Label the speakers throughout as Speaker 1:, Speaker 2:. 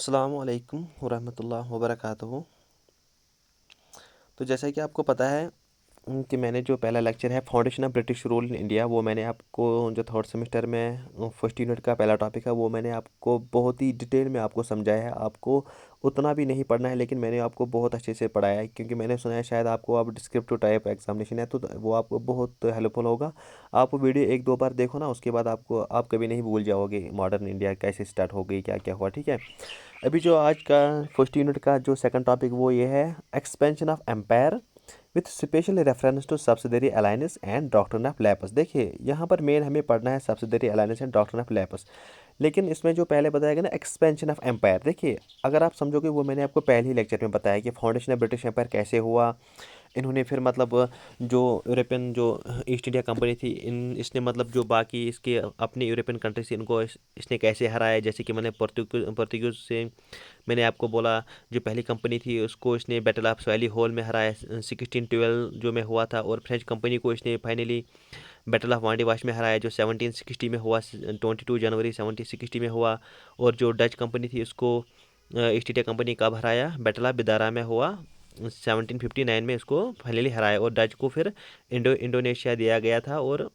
Speaker 1: अस्सलामु अलैकुम वरहमतुल्लाहि वबरकातुहू। तो जैसा कि आपको पता है कि मैंने जो पहला लेक्चर है foundation of British rule in India, वो मैंने आपको जो थर्ड सेमेस्टर में फर्स्ट यूनिट का पहला टॉपिक है वो मैंने आपको बहुत ही डिटेल में आपको समझाया है। आपको उतना भी नहीं पढ़ना है, लेकिन मैंने आपको बहुत अच्छे से पढ़ाया है, क्योंकि मैंने सुना है शायद आपको अब डिस्क्रिप्टिव टाइप एग्जामिनेशन है, तो वो आपको बहुत हेल्पफुल होगा। आप वो वीडियो एक दो बार देखो ना, उसके बाद आप कभी नहीं भूल जाओगे मॉडर्न इंडिया कैसे स्टार्ट हो गई, क्या क्या हुआ। ठीक है, अभी जो आज का फर्स्ट यूनिट का जो सेकंड टॉपिक वो ये है expansion of empire with special reference to subsidiary alliance and doctrine of lapse. देखिए यहाँ पर मेन हमें पढ़ना है subsidiary alliance and doctrine of lapse, लेकिन इसमें जो पहले बताया गया ना एक्सपेंशन ऑफ एम्पायर, देखिए अगर आप समझोगे वो मैंने आपको पहले ही लेक्चर में बताया कि फाउंडेशन ऑफ ब्रिटिश एम्पायर कैसे हुआ। इन्होंने फिर मतलब जो यूरोपियन जो ईस्ट इंडिया कंपनी थी, इन इसने मतलब जो बाकी इसके अपने यूरोपियन कंट्री से इनको इसने कैसे हराया। जैसे कि मैंने पोर्तुगीज से मैंने आपको बोला, जो पहली कंपनी थी उसको इसने बैटल ऑफ स्वैली होल में हराया 1612 जो में हुआ था, और फ्रेंच कंपनी को इसने फाइनली बैटल ऑफ वांडीवाश में हराया जो 1760 में हुआ, 22 जनवरी 1760 में हुआ। और जो डच कंपनी थी उसको ईस्ट इंडिया कंपनी कब हराया, बैटल ऑफ बिदारा में हुआ 1759 में इसको फाइनली हराया, और डच को फिर इंडोनेशिया दिया गया था। और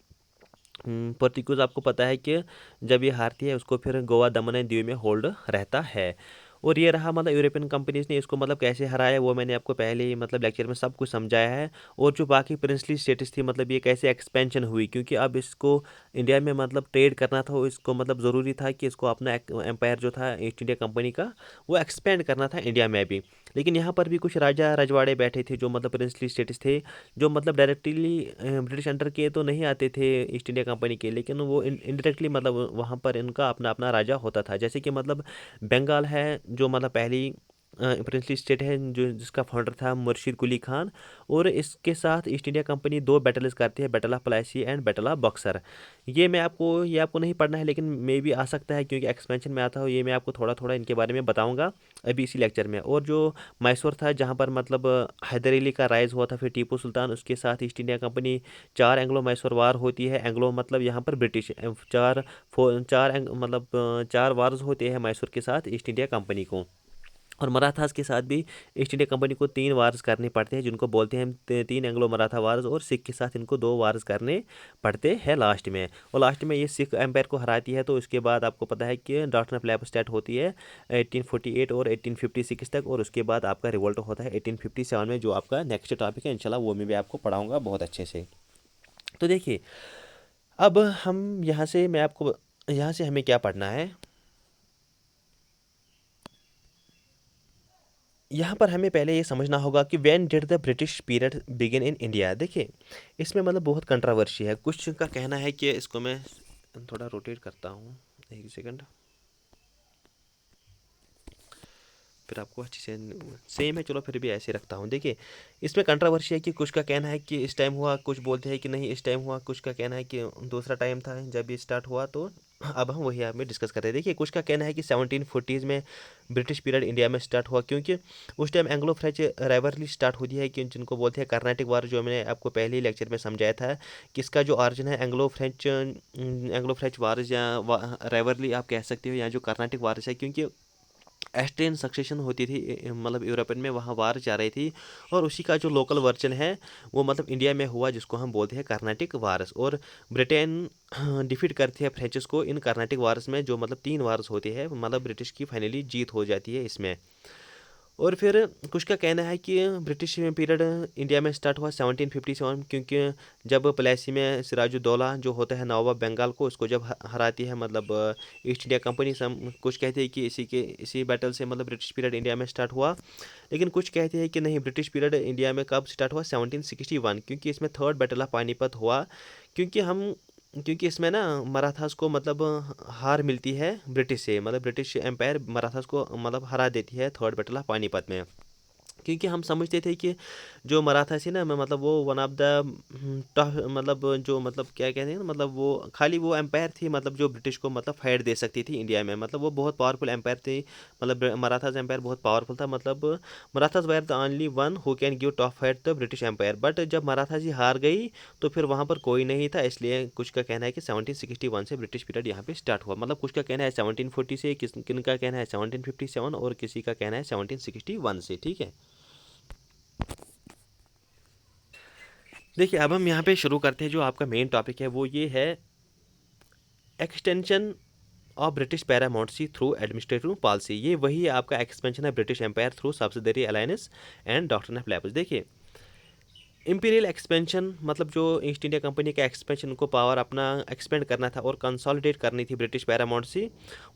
Speaker 1: पोर्तुगीज आपको पता है कि जब ये हारती है उसको फिर गोवा दमन एंड दीव में होल्ड रहता है। और ये रहा मतलब यूरोपियन कंपनीज ने इसको मतलब कैसे हराया, वो मैंने आपको पहले ही मतलब लेक्चर में सब कुछ समझाया है। और जो बाकी प्रिंसली स्टेट्स थी मतलब ये कैसे एक्सपेंशन हुई, क्योंकि अब इसको इंडिया में मतलब ट्रेड करना था, इसको मतलब ज़रूरी था कि इसको अपना एम्पायर जो था ईस्ट इंडिया कंपनी का वो एक्सपेंड करना था इंडिया में भी। लेकिन यहाँ पर भी कुछ राजा रजवाड़े बैठे थे जो मतलब प्रिंसली स्टेट्स थे, जो मतलब डायरेक्टली ब्रिटिश अंडर के तो नहीं आते थे ईस्ट इंडिया कंपनी के, लेकिन वो इनडायरेक्टली मतलब वहाँ पर इनका अपना अपना राजा होता था। जैसे कि मतलब बंगाल है जो मतलब पहली प्रिंसली स्टेट है जो जिसका फाउंडर था मुर्शिद कुली खान, और इसके साथ ईस्ट इंडिया कंपनी दो बैटल्स करती है, battle of Plassey and battle of Buxar. ये आपको नहीं पढ़ना है, लेकिन मे भी आ सकता है क्योंकि एक्सपेंशन में आता हो। ये मैं आपको थोड़ा थोड़ा इनके बारे में बताऊंगा अभी इसी लेक्चर में। और जो मैसूर था जहाँ पर मतलब हैदर अली का राइज हुआ था, फिर टीपू सुल्तान, उसके साथ ईस्ट इंडिया कंपनी, चार एंग्लो मैसूर वार होती है। एंग्लो मतलब यहाँ पर ब्रिटिश, चार वार्स होते हैं मैसूर के साथ ईस्ट इंडिया कंपनी को। और मराठास के साथ भी ईस्ट इंडिया कंपनी को तीन वार्स करने पड़ते हैं, जिनको बोलते हैं तीन एंग्लो मराठा वार्स। और सिख के साथ इनको दो वार्स करने पड़ते हैं लास्ट में। और लास्ट में ये सिख एम्पायर को हराती है, तो इसके बाद आपको पता है कि डॉक्ट्रिन ऑफ लैप स्टार्ट होती है 1848 और 1856 तक, और उसके बाद आपका रिवोल्ट होता है 1857 में, जो आपका नेक्स्ट टॉपिक है इंशाल्लाह वो मैं भी आपको पढ़ाऊँगा बहुत अच्छे से। तो देखिए अब हम यहाँ से हमें क्या पढ़ना है। यहाँ पर हमें पहले ये समझना होगा कि when did the British period begin in India. देखिए इसमें मतलब बहुत कंट्रोवर्सी है। कुछ का कहना है कि इसको मैं थोड़ा रोटेट करता हूँ, एक सेकंड, फिर आपको अच्छी से सेम है, चलो फिर भी ऐसे रखता हूँ। देखिए इसमें कंट्रोवर्सी है कि कुछ का कहना है कि इस टाइम हुआ, कुछ बोलते हैं कि नहीं इस टाइम हुआ, कुछ का कहना है कि दूसरा टाइम था जब ये स्टार्ट हुआ। तो अब हम वही आप में डिस्कस करते हैं। देखिए कुछ का कहना है कि 1740s में ब्रिटिश पीरियड इंडिया में स्टार्ट हुआ, क्योंकि उस time Anglo French rivalry start होती है, कि जिनको बोलते हैं कर्नाटिक वार, जो मैंने आपको पहले ही लेक्चर में समझाया था कि इसका जो ऑरिजिन है एंग्लो फ्रेंच वार्स या राइवलरी आप कह सकते हो, या जो कर्नाटिक वार्स है, क्योंकि एस्ट्रियन सक्सेशन होती थी मतलब यूरोपियन में, वहाँ वार जा रही थी। और उसी का जो लोकल वर्जन है वो मतलब इंडिया में हुआ, जिसको हम बोलते हैं कर्नाटिक वार्स। और ब्रिटेन डिफीट करती है फ्रेंचेस को इन कर्नाटिक वार्स में, जो मतलब तीन वार्स होती है, मतलब ब्रिटिश की फाइनली जीत हो जाती है इसमें। और फिर कुछ का कहना है कि ब्रिटिश पीरियड इंडिया में स्टार्ट हुआ 1757, क्योंकि जब प्लासी में सिराजुद्दौला जो होता है नवाब बंगाल को, उसको जब हराती है मतलब ईस्ट इंडिया कंपनी। सम कुछ कहते हैं कि इसी बैटल से मतलब ब्रिटिश पीरियड इंडिया में स्टार्ट हुआ। लेकिन कुछ कहते हैं कि नहीं, ब्रिटिश पीरियड इंडिया में कब स्टार्ट हुआ, 1761, क्योंकि इसमें थर्ड बैटल ऑफ पानीपत हुआ। क्योंकि हम क्योंकि इसमें ना मराठास को मतलब हार मिलती है ब्रिटिश से, मतलब ब्रिटिश एम्पायर मराठास को मतलब हरा देती है थर्ड बैटल ऑफ पानीपत में। क्योंकि हम समझते थे कि जो मराठा थी ना मतलब वो वन ऑफ द टफ मतलब जो मतलब क्या कहते हैं ना मतलब वो खाली वो एम्पायर थी मतलब जो ब्रिटिश को मतलब फाइट दे सकती थी इंडिया में, मतलब वो बहुत पावरफुल एम्पायर थी। मतलब मराठाज एम्पायर बहुत पावरफुल था, मतलब Marathas were the only one who can give tough fight the British empire. But जब मराठा जी हार गई तो फिर वहाँ पर कोई नहीं था, इसलिए कुछ का कहना है कि 1761 से ब्रिटिश पीरियड यहाँ पे स्टार्ट हुआ। मतलब कुछ का कहना है 1740 से, किन का कहना है 1757 और किसी का कहना है 1761 से। ठीक है, देखिए अब हम यहाँ पे शुरू करते हैं। जो आपका मेन टॉपिक है वो ये है extension of British paramountcy through administrative policy. ये वही आपका एक्सपेंशन है British empire through subsidiary alliance and doctrine of lapse. देखिए इंपीरियल एक्सपेंशन मतलब जो ईस्ट इंडिया कंपनी का एक्सपेंशन, उनको पावर अपना एक्सपेंड करना था और कंसोलिडेट करनी थी ब्रिटिश पैरामाउंट्सी,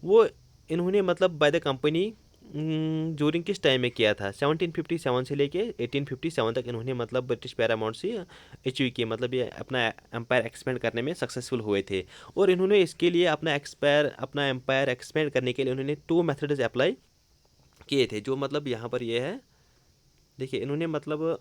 Speaker 1: वो इन्होंने मतलब बाय द कंपनी ड्यूरिंग किस टाइम में किया था 1757 से लेके 1857 तक इन्होंने मतलब ब्रिटिश पैरामाउंट्सी अचीव की, मतलब ये अपना एम्पायर एक्सपेंड करने में सक्सेसफुल हुए थे। और इन्होंने इसके लिए अपना एम्पायर एक्सपेंड करने के लिए उन्होंने 2 मेथड्स अप्लाई किए थे, जो मतलब यहाँ पर ये है। देखिए इन्होंने मतलब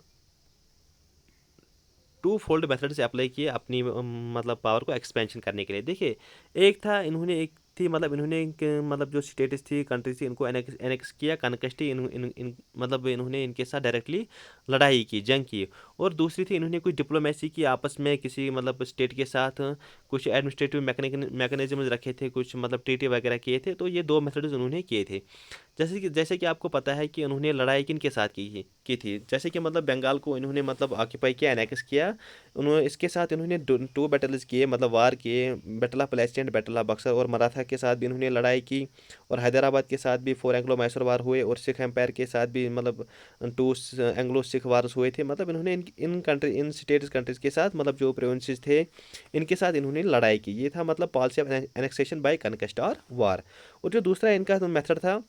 Speaker 1: 2 फोल्ड मेथड से अप्लाई किए अपनी मतलब पावर को एक्सपेंशन करने के लिए। देखिए एक था इन्होंने एक थी मतलब इन्होंने मतलब जो स्टेट्स थी कंट्री थी इनको एनेक्स किया, कनकस्टी मतलब इन्होंने इनके साथ डायरेक्टली लड़ाई की, जंग की। और दूसरी थी इन्होंने कुछ डिप्लोमेसी की आपस में किसी मतलब स्टेट के साथ, कुछ एडमिनिस्ट्रेटिव मैकेनिज्म रखे थे, कुछ मतलब ट्रीटी वगैरह किए थे। तो ये 2 मेथड्स उन्होंने किए थे। जैसे कि आपको पता है कि उन्होंने लड़ाई किन के साथ की थी। जैसे कि मतलब बंगाल को इन्होंने मतलब ऑक्यूपाई किया, एनेक्स किया। उन्होंने इसके साथ इन्होंने 2 बैटल्स किए, मतलब वार किए, battle of Plassey and battle of Buxar. और मराठा के साथ भी इन्होंने लड़ाई की, और हैदराबाद के साथ भी 4 एंग्लो मैसूर वार हुए, और सिख एम्पायर के साथ भी मतलब 2 एंग्लो सिख वार्स हुए थे। मतलब इन्होंने इन स्टेट्स कंट्रीज के साथ मतलब जो प्रोविंसेस थे इनके साथ इन्होंने लड़ाई की। ये था मतलब पॉलिसी ऑफ एनेक्सेशन बाय कनक्वेस्ट और वार। और जो दूसरा इनका मेथड था,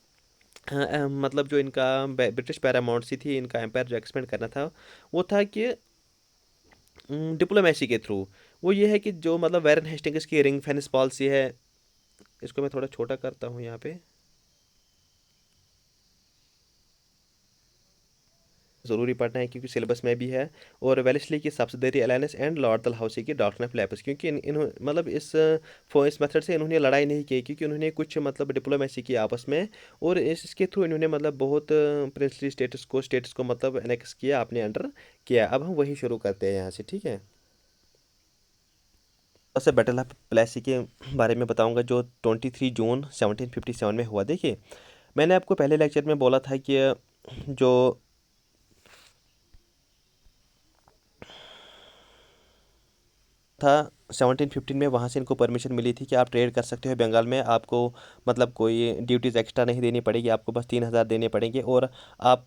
Speaker 1: मतलब जो इनका ब्रिटिश पैरामाउंट्सी थी, इनका एम्पायर जो एक्सपेंड करना था, वो था कि डिप्लोमेसी के थ्रू। वो ये है कि जो मतलब वैरन हेस्टिंग्स की रिंग फेंस पॉलिसी है, इसको मैं थोड़ा छोटा करता हूँ यहाँ पे, ज़रूरी पढ़ना है क्योंकि सिलेबस में भी है। और वेलेस्ली की subsidiary alliance and Lord Dalhousie की डॉक्ट्रिन ऑफ लेपर्स, क्योंकि मतलब इस मेथड से इन्होंने लड़ाई नहीं की, क्योंकि उन्होंने कुछ मतलब डिप्लोमेसी की आपस में। और इसके थ्रू इन्होंने मतलब बहुत प्रिंसली स्टेट्स को मतलब एनेक्स किया, अपने अंडर किया। अब हम वही शुरू करते हैं यहाँ से, ठीक है। सबसे बैटल ऑफ प्लेसी के बारे में बताऊंगा, जो 23 जून 1757 में हुआ। देखिए मैंने आपको पहले लेक्चर में बोला था कि जो था 1715 में, वहाँ से इनको परमिशन मिली थी कि आप ट्रेड कर सकते हो बंगाल में, आपको मतलब कोई ड्यूटीज़ एक्स्ट्रा नहीं देनी पड़ेगी, आपको बस 3000 देने पड़ेंगे। और आप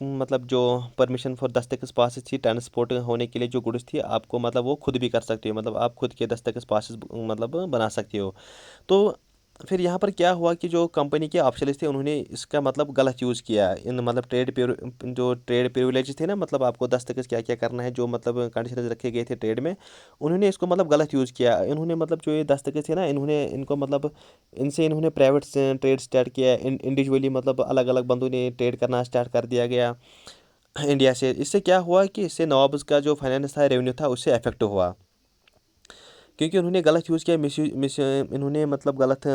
Speaker 1: मतलब जो परमिशन फॉर दस्तखत पासेस थी ट्रांसपोर्ट होने के लिए, जो गुड्स थी आपको मतलब वो खुद भी कर सकते हो, मतलब आप खुद के दस्तखत पासेस मतलब बना सकते हो। तो फिर यहाँ पर क्या हुआ कि जो कंपनी के ऑफिसर्स थे उन्होंने इसका मतलब गलत यूज़ किया। इन मतलब जो ट्रेड प्रिविलेज थे ना, मतलब आपको दस्तखत क्या क्या करना है, जो मतलब कंडीशन रखे गए थे ट्रेड में, उन्होंने इसको मतलब गलत यूज़ किया। इन्होंने मतलब जो ये दस्तखत थे ना, इनको मतलब इन्होंने प्राइवेट ट्रेड स्टार्ट किया, इंडिविजुअली मतलब अलग अलग बंदों ने ट्रेड करना स्टार्ट कर दिया गया इंडिया से। इससे क्या हुआ कि इससे नवाब का जो फाइनेंस था, रेवेन्यू था, उससे अफेक्ट हुआ, क्योंकि उन्होंने गलत यूज़ किया। इन्होंने मतलब गलत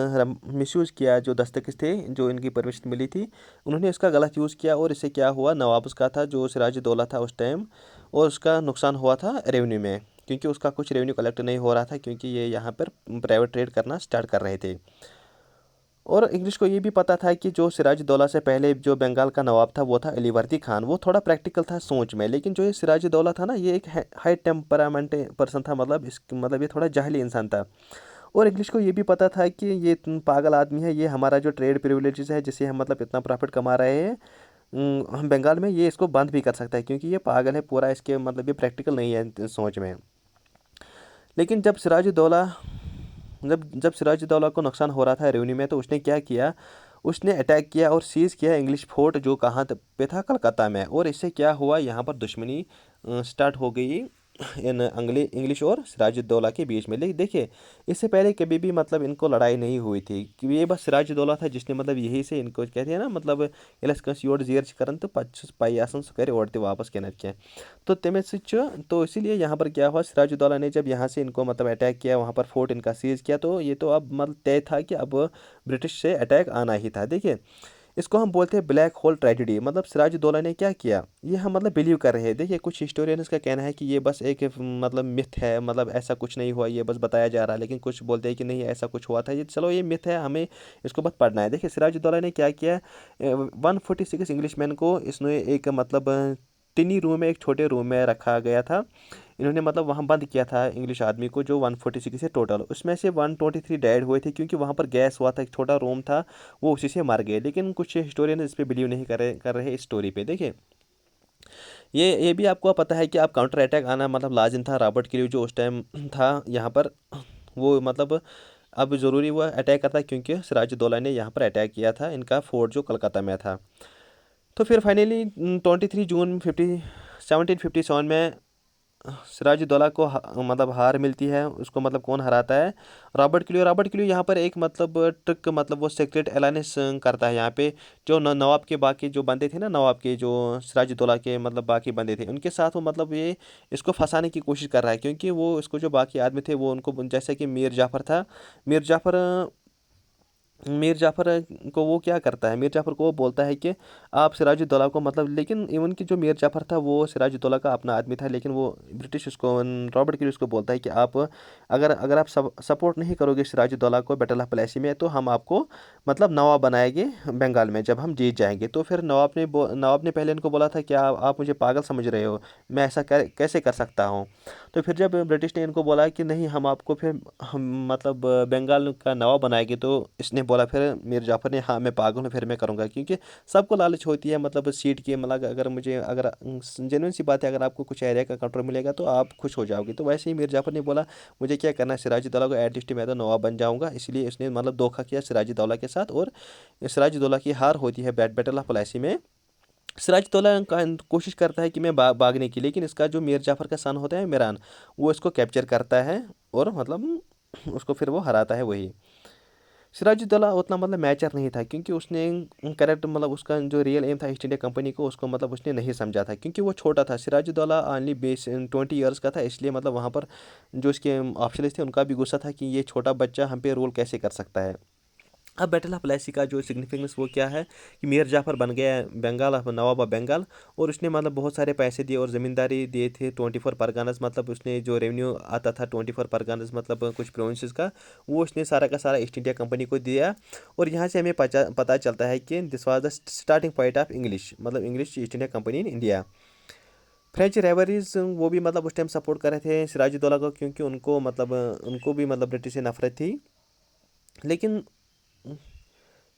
Speaker 1: मिसयूज़ किया जो दस्तखत थे, जो इनकी परमिशन मिली थी, उन्होंने इसका गलत यूज़ किया। और इससे क्या हुआ, नवाब का था जो सिराजुद्दौला था उस टाइम, और उसका नुकसान हुआ था रेवेन्यू में, क्योंकि उसका कुछ रेवेन्यू कलेक्ट नहीं हो रहा था, क्योंकि ये यहाँ पर प्राइवेट ट्रेड करना स्टार्ट कर रहे थे। और इंग्लिश को ये भी पता था कि जो सिराजुद्दौला से पहले जो बंगाल का नवाब था वो था अलीवर्दी खान। वो थोड़ा प्रैक्टिकल था सोच में, लेकिन जो ये सिराजुद्दौला था ना, ये एक हाई टेम्परामेंट पर्सन था, मतलब ये थोड़ा जाहिली इंसान था। और इंग्लिश को ये भी पता था कि ये पागल आदमी है, ये हमारा जो ट्रेड प्रिविलेजेस है जिससे हम मतलब इतना प्रॉफिट कमा रहे हैं हम बंगाल में, ये इसको बंद भी कर सकता है, क्योंकि ये पागल है पूरा, इसके मतलब ये प्रैक्टिकल नहीं है सोच में। लेकिन जब सिराजुद्दौला को नुकसान हो रहा था रेवेन्यू में, तो उसने क्या किया, उसने अटैक किया और सीज़ किया इंग्लिश फोर्ट, जो कहाँ पे था, कलकत्ता में। और इससे क्या हुआ, यहाँ पर दुश्मनी स्टार्ट हो गई इन इंग्लिश और सिराजुद्दौला के बीच में। लेकिन देखिए, इससे पहले कभी भी मतलब इनको लड़ाई नहीं हुई थी कि ये बस सिराजुद्दौला था जिसने मतलब यही से इनको कहते हैं ना मतलब यस कंस योर जीर करन तो पच्चीस पाई आसन सुकर और वापस कहना क्या तो तमें तो इसीलिए यहाँ पर क्या हुआ, सिराजुद्दौला ने जब यहाँ से इनको मतलब अटैक किया, वहाँ पर फोर्ट इनका सीज किया, तो ये तो अब मतलब तय था कि अब ब्रिटिश से अटैक आना ही था। देखिए, इसको हम बोलते हैं ब्लैक होल ट्रेजेडी। मतलब सिराजुद्दौला ने क्या किया, ये हम मतलब बिलीव कर रहे हैं। देखिए, कुछ हिस्टोरियंस का कहना है कि ये बस एक मतलब मिथ है, मतलब ऐसा कुछ नहीं हुआ, ये बस बताया जा रहा है। लेकिन कुछ बोलते हैं कि नहीं, ऐसा कुछ हुआ था, ये चलो ये मिथ है, हमें इसको बस पढ़ना है। देखिए, सिराजुद्दौला ने क्या किया, 146 इंग्लिशमैन को इसने एक मतलब टिनी रूम में, एक छोटे रूम में रखा गया था। इन्होंने मतलब वहाँ बंद किया था इंग्लिश आदमी को, जो 146 से टोटल, उसमें से 123 डेड हुए थे क्योंकि वहाँ पर गैस हुआ था, एक छोटा रूम था, वो उसी से मर गए। लेकिन कुछ हिस्टोरियन इस पर बिलीव नहीं कर रहे इस स्टोरी पे। देखिए, ये भी आपको पता है कि आप काउंटर अटैक आना मतलब लाजिम था। रॉबर्ट क्लीव जो उस टाइम था यहाँ पर, वो मतलब अब ज़रूरी हुआ अटैक करता क्योंकि सिराजुद्दौला ने यहाँ पर अटैक किया था इनका फोर्ट जो कलकत्ता में था। तो फिर फाइनली 23 जून 1757 में सिराजुद्दौला को मतलब हार मिलती है। उसको मतलब कौन हराता है, रॉबर्ट क्लियो यहाँ पर एक मतलब ट्रिक, मतलब वो सीक्रेट अलायंस करता है यहाँ पे। जो नवाब के बाकी जो बंदे थे ना, नवाब के जो सिराजुद्दौला के मतलब बाकी बंदे थे, उनके साथ वो मतलब ये इसको फंसाने की कोशिश कर रहा है। क्योंकि वो इसको जो बाकी आदमी थे वो उनको, जैसे कि मीर जाफ़र था, मीर जाफ़र मीर जाफ़र को वो क्या करता है, मीर जाफ़र को वो बोलता है कि आप सिराजुद्दौला को मतलब, लेकिन इवन कि जो मीर जाफ़र था वो सिराजुद्दौला का अपना आदमी था। लेकिन वो ब्रिटिश उसको, रॉबर्ट क्लिव उसको बोलता है कि आप अगर अगर आप सपोर्ट नहीं करोगे सिराजुद्दौला को बैटल ऑफ प्लेसी में, तो हम आपको मतलब नवाब बनाएंगे बंगाल में जब हम जीत जाएंगे। तो फिर नवाब ने पहले इनको बोला था कि आप मुझे पागल समझ रहे हो, मैं ऐसा कैसे कर सकता हूँ। तो फिर जब ब्रिटिश ने इनको बोला कि नहीं, हम आपको फिर हम मतलब बंगाल का नवाब बनाएंगे, तो इसने बोला फिर मीर जाफ़र ने, हाँ मैं पागल हूँ, फिर मैं करूँगा। क्योंकि सबको लालच होती है मतलब सीट की, मतलब अगर जेन्युइन सी बात है, अगर आपको कुछ एरिया का कंट्रोल मिलेगा तो आप खुश हो जाओगे। तो वैसे ही मीर जाफ़र ने बोला मुझे क्या करना है, सिराजुद्दौला को एटलीस्ट मैं तो नवाब बन जाऊँगा। इसलिए इसने मतलब धोखा किया सिराजुद्दौला के साथ, और सिराजुद्दौला की हार होती है बैटल ऑफ प्लेसी में। सिराजुद्दौला का कोशिश करता है कि मैं भागने की, लेकिन इसका जो मीर जाफ़र का सन होता है मिरान, वो इसको कैप्चर करता है और मतलब उसको फिर वो हराता है वही। सिराजुद्दौला उतना मतलब मैचर नहीं था, क्योंकि उसने करेक्ट मतलब उसका जो रियल एम था ईस्ट इंडिया कंपनी को, उसको मतलब उसने नहीं समझा था, क्योंकि वो छोटा था। सिराजुद्दौला ओनली 20 ईयर्स का था, इसलिए मतलब वहाँ पर जो उसके ऑफिसर्स थे उनका भी गुस्सा था कि ये छोटा बच्चा हम पे रूल कैसे कर सकता है। अब बैटल ऑफ प्लेसी का जो सिग्निफिकेंस वो क्या है कि मीर जाफ़र बन गया बंगाल नवाब ऑफ बंगाल, और उसने मतलब बहुत सारे पैसे दिए और ज़मींदारी दिए थे 24 परगनास, मतलब उसने जो रेवेन्यू आता था 24 परगनास मतलब कुछ प्रोविंसेस का, वो उसने सारा का सारा ईस्ट इंडिया कंपनी को दिया। और यहाँ से हमें पता चलता है कि this was the starting point of English, मतलब English East India company in India. French rivalries वो भी मतलब उस टाइम सपोर्ट कर रहे थे सिराजुद्दौला को, क्योंकि उनको मतलब उनको भी मतलब ब्रिटिश से नफरत थी। लेकिन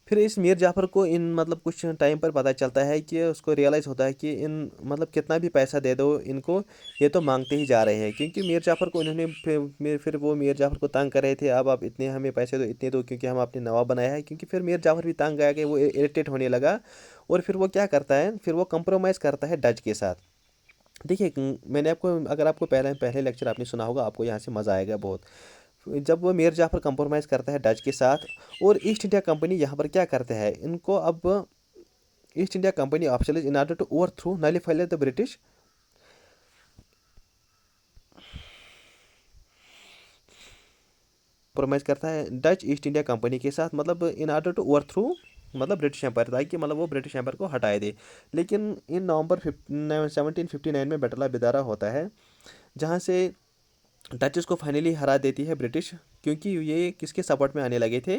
Speaker 1: फिर इस मीर जाफ़र को इन मतलब कुछ टाइम पर पता चलता है कि उसको रियलाइज़ होता है कि इन मतलब कितना भी पैसा दे दो इनको, ये तो मांगते ही जा रहे हैं। क्योंकि मीर जाफ़र को इन्होंने फिर वो मीर जाफ़र को तंग कर रहे थे, अब आप इतने हमें पैसे दो, इतने दो, क्योंकि हम आपने नवाब बनाया है। क्योंकि फिर मीर जाफ़र भी तंग आ गए, वो इरिटेट होने लगा, और फिर वो क्या करता है, फिर वो कंप्रोमाइज़ करता है डच के साथ। देखिए, मैंने आपको, अगर आपको पहले पहले लेक्चर आपने सुना होगा, आपको यहाँ से मज़ा आएगा बहुत। जब वो मीर जाफ़र कंप्रोमाइज़ करता है डच के साथ, और ईस्ट इंडिया कंपनी यहाँ पर क्या करते हैं, इनको अब East India Company official in order to overthrow nullify the British, compromise करता है डच ईस्ट इंडिया कंपनी के साथ, मतलब in order to overthrow मतलब ब्रिटिश एम्पायर, ताकि मतलब वो ब्रिटिश एम्पायर को हटा दे। लेकिन इन नवंबर 1759 में बैटल ऑफ बेदारा होता है, जहाँ से डचेस को फाइनली हरा देती है ब्रिटिश। क्योंकि ये किसके सपोर्ट में आने लगे थे,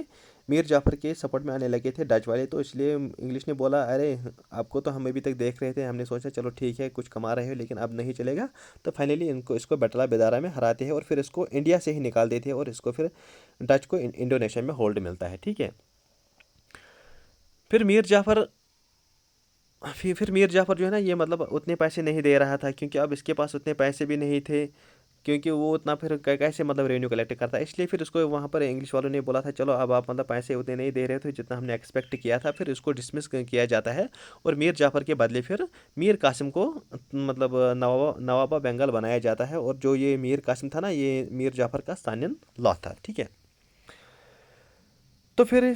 Speaker 1: मीर जाफ़र के सपोर्ट में आने लगे थे डच वाले। तो इसलिए इंग्लिश ने बोला अरे, आपको तो हम अभी तक देख रहे थे, हमने सोचा चलो ठीक है कुछ कमा रहे हो, लेकिन अब नहीं चलेगा। तो फाइनली इसको बैटला बेदारा में हराते हैं, और फिर इसको इंडिया से ही निकाल देते हैं, और इसको फिर डच को इंडोनेशिया में होल्ड मिलता है। ठीक है। फिर मीर जाफ़र फिर मीर जाफ़र जो है ना, ये मतलब उतने पैसे नहीं दे रहा था, क्योंकि अब इसके पास उतने पैसे भी नहीं थे। क्योंकि वो उतना फिर कैसे मतलब रेवेन्यू कलेक्ट करता है। इसलिए फिर उसको वहाँ पर इंग्लिश वालों ने बोला था चलो अब आप मतलब पैसे उतने नहीं दे रहे थे जितना हमने एक्सपेक्ट किया था, फिर इसको डिसमिस किया जाता है और मीर जाफ़र के बदले फिर मीर कासिम को मतलब नवाबा बंगाल बनाया जाता है। और जो ये मीर कासिम था ना, ये मीर जाफ़र का स्थानीय लॉ था, ठीक है। तो फिर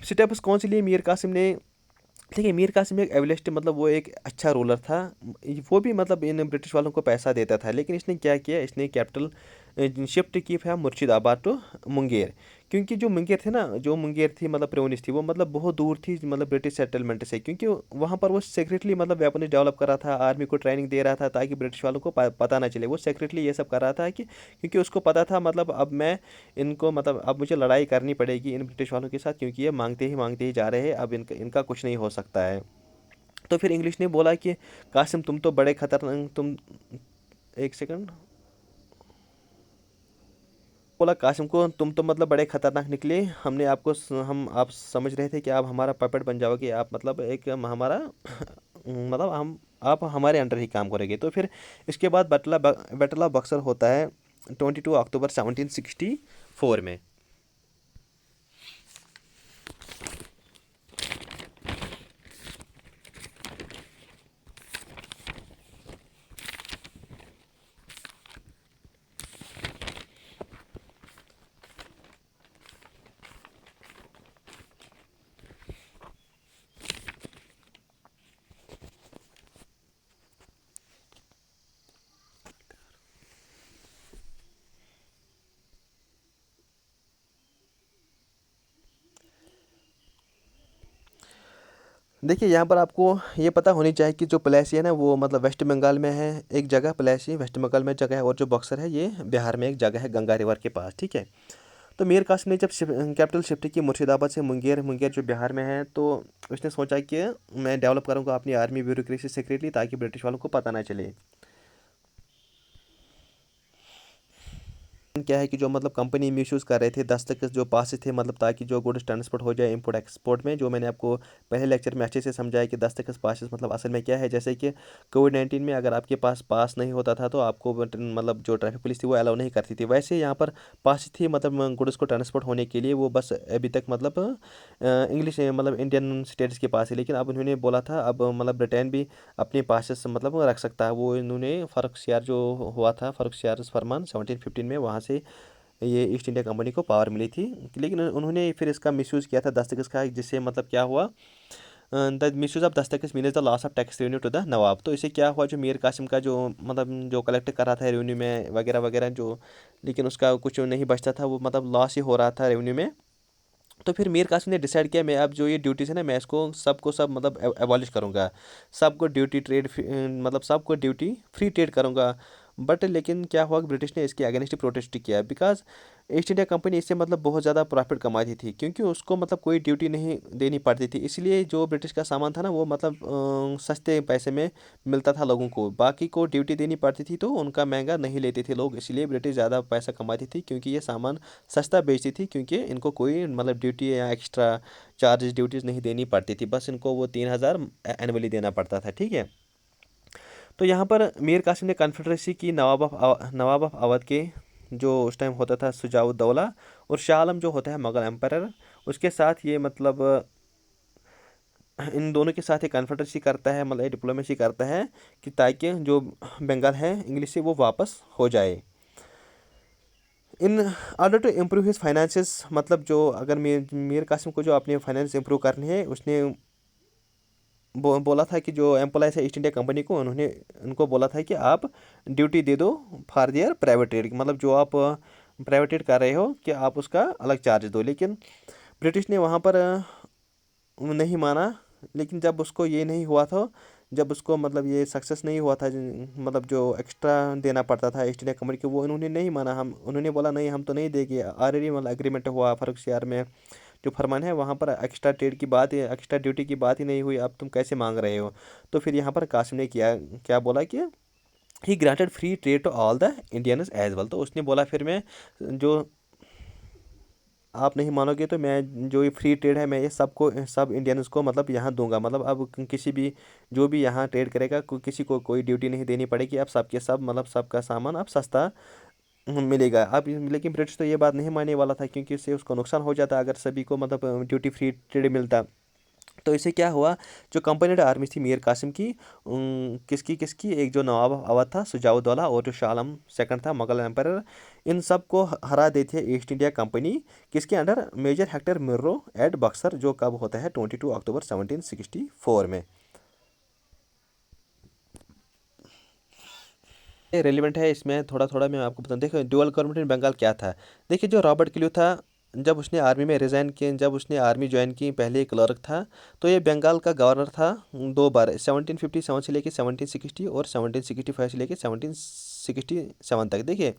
Speaker 1: स्टेप्स कौन से लिए मीर कासिम ने? देखिए, मीर कासिम एक एवलेस्ट मतलब वो एक अच्छा रूलर था। वो भी मतलब इन ब्रिटिश वालों को पैसा देता था, लेकिन इसने क्या किया, इसने कैपिटल शिफ्ट की है मुर्शिदाबाद टू मुंगेर। क्योंकि जो मुंगेर थे ना, जो मुंगेर थी मतलब प्रोविंस थी, वो मतलब बहुत दूर थी मतलब ब्रिटिश सेटलमेंट से। क्योंकि वहाँ पर वो सेक्रेटली मतलब वेपन डेवलप कर रहा था, आर्मी को ट्रेनिंग दे रहा था ताकि ब्रिटिश वालों को पता ना चले। वो सेक्रेटली ये सब कर रहा था कि क्योंकि उसको पता था मतलब अब मैं इनको मतलब अब मुझे लड़ाई करनी पड़ेगी इन ब्रिटिश वालों के साथ, क्योंकि ये मांगते ही जा रहे हैं, अब इनका इनका कुछ नहीं हो सकता है। तो फिर इंग्लिश ने बोला कि कासिम तुम तो बड़े खतरनाक तुम, एक सेकंड, बोला कासिम को तुम तो मतलब बड़े खतरनाक निकले। हमने आपको हम आप समझ रहे थे कि आप हमारा पपेट बन जाओगे, आप मतलब एक हमारा मतलब हम आप हमारे अंडर ही काम करेंगे। तो फिर इसके बाद बैटल ऑफ बक्सर होता है 22 अक्टूबर 1764 में। देखिए, यहाँ पर आपको ये पता होनी चाहिए कि जो पलासी है ना, वो मतलब वेस्ट बंगाल में है एक जगह, पलासी वेस्ट बंगाल में जगह है, और जो बक्सर है ये बिहार में एक जगह है गंगा रिवर के पास, ठीक है। तो मीर कासिम ने जब कैपिटल शिफ्ट की मुर्शिदाबाद से मुंगेर, मुंगेर जो बिहार में है, तो उसने सोचा कि मैं डेवलप करूँगा अपनी आर्मी ब्यूरोक्रेसी सेक्रेटली ताकि ब्रिटिश वालों को पता ना चले। क्या है कि जो मतलब कंपनी मिसयूज़ कर रहे थे दस्तखत जो पासेस थे, मतलब ताकि जो गुड्स ट्रांसपोर्ट हो जाए इंपोर्ट एक्सपोर्ट में, जो मैंने आपको पहले लेक्चर में अच्छे से समझाया कि दस्तखत पासेस मतलब असल में क्या है। जैसे कि कोविड-19 में अगर आपके पास पास नहीं होता था तो आपको मतलब जो ट्रैफिक पुलिस थी वो अलाउ नहीं करती थी। वैसे यहाँ पर पास थी मतलब गुड्स को ट्रांसपोर्ट होने के लिए, वो बस अभी तक मतलब इंग्लिश मतलब इंडियन स्टेट्स के पास है। लेकिन अब उन्होंने बोला था अब मतलब ब्रिटेन भी अपने पासेस मतलब रख सकता है। वो इन्होंने फ़र्रुखसियार जो हुआ था, फ़र्रुखसियार फरमान 1715 में, वहाँ से ये ईस्ट इंडिया कंपनी को पावर मिली थी। लेकिन उन्होंने फिर इसका मिसयूज़ किया था दस्तखत का, जिससे मतलब क्या हुआ, द मिसयूज़ ऑफ दस्तखत means the loss of tax revenue to the nawab. तो इससे क्या हुआ, जो मीर कासिम का जो मतलब जो कलेक्ट कर रहा था रेवेन्यू में वगैरह वगैरह जो, लेकिन उसका कुछ नहीं बचता था, वो मतलब लॉस ही हो रहा था रेवेन्यू में। तो फिर मीर कासिम ने डिसाइड किया मैं अब जो ये ड्यूटीज़ है ना, मैं इसको सबको सब मतलब एबॉलिश करूँगा। सबको ड्यूटी ट्रेड मतलब सबको ड्यूटी फ्री ट्रेड करूँगा। बट लेकिन क्या हुआ कि ब्रिटिश ने इसके अगेंस्ट प्रोटेस्ट किया, बिकॉज ईस्ट इंडिया कंपनी इससे मतलब बहुत ज़्यादा प्रॉफिट कमाती थी, क्योंकि उसको मतलब कोई ड्यूटी नहीं देनी पड़ती थी। इसलिए जो ब्रिटिश का सामान था ना, वो मतलब सस्ते पैसे में मिलता था लोगों को। बाकी को ड्यूटी देनी पड़ती थी तो उनका महंगा नहीं लेते थे लोग, इसलिए ब्रिटिश ज़्यादा पैसा कमाती थी, क्योंकि ये सामान सस्ता बेचती थी, क्योंकि इनको कोई मतलब ड्यूटी या एक्स्ट्रा चार्जेस ड्यूटीज़ नहीं देनी पड़ती थी, बस इनको वो 3,000 एनुअली देना पड़ता था, ठीक है। तो यहाँ पर मीर कासिम ने कन्फेडरेसी की नवाब ऑफ अवध के जो उस टाइम होता था सुजाउद्दौला, और शाह आलम जो होता है मुगल एम्पायर, उसके साथ ये मतलब इन दोनों के साथ ये कन्फेडरेसी करता है, मतलब डिप्लोमेसी करता है कि ताकि जो बंगाल है इंग्लिश से वो वापस हो जाए। In order to improve his finances, मतलब जो अगर मीर कासिम को जो अपने फाइनेंस इम्प्रूव करने हैं, उसने बोला था कि जो एम्प्लॉयज़ है ईस्ट इंडिया कंपनी को, उन्होंने उनको बोला था कि आप ड्यूटी दे दो फॉर देयर प्राइवेट ट्रेड, मतलब जो आप प्राइवेट ट्रेड कर रहे हो कि आप उसका अलग चार्ज दो। लेकिन ब्रिटिश ने वहाँ पर नहीं माना। लेकिन जब उसको ये नहीं हुआ था, जब उसको मतलब ये सक्सेस नहीं हुआ था, मतलब जो एक्स्ट्रा देना पड़ता था ईस्ट इंडिया कंपनी को, वो उन्होंने नहीं माना। हम उन्होंने बोला नहीं हम तो नहीं देंगे, ऑलरेडी मतलब एग्रीमेंट हुआ फ़र्रुखसियार में जो फरमान है, वहाँ पर एक्स्ट्रा ट्रेड की बात, एक्स्ट्रा ड्यूटी की बात ही नहीं हुई, अब तुम कैसे मांग रहे हो। तो फिर यहाँ पर कासिम ने किया क्या बोला कि he granted free trade to all the Indians as well. तो उसने बोला फिर मैं जो, आप नहीं मानोगे तो मैं जो ये फ्री ट्रेड है मैं ये सबको सब इंडियंस को मतलब यहाँ दूंगा। मतलब अब किसी भी जो भी यहाँ ट्रेड करेगा किसी को कोई ड्यूटी नहीं देनी पड़ेगी, अब सबके सब मतलब सबका सामान अब सस्ता मिलेगा। अब लेकिन ब्रिटिश तो ये बात नहीं मानने वाला था, क्योंकि इससे उसको नुकसान हो जाता अगर सभी को मतलब ड्यूटी फ्री ट्रेड मिलता। तो इससे क्या हुआ, जो कंपनी आर्मी थी मीर कासिम की, किसकी किसकी, एक जो नवाब अवध था सुजाउद्दौला, और जो शाह आलम सेकंड था मुगल एम्पायर, इन सब को हरा देती है ईस्ट इंडिया कंपनी। किसके under, major Hector Munro at Buxar, जो कब होता है 22 अक्टूबर 1764 में। रेलिवेंट है इसमें, थोड़ा थोड़ा मैं आपको बताऊँ। देखो ड्यूअल गवर्नमेंट इन बंगाल क्या था। देखिए जो रॉबर्ट क्लू था, जब उसने आर्मी में रिज़ाइन किया, जब उसने आर्मी ज्वाइन की, पहले एक क्लर्क था। तो ये बंगाल का गवर्नर था दो बार, 1757 से लेके 1760 और 1765 से लेके 1767 तक। देखिए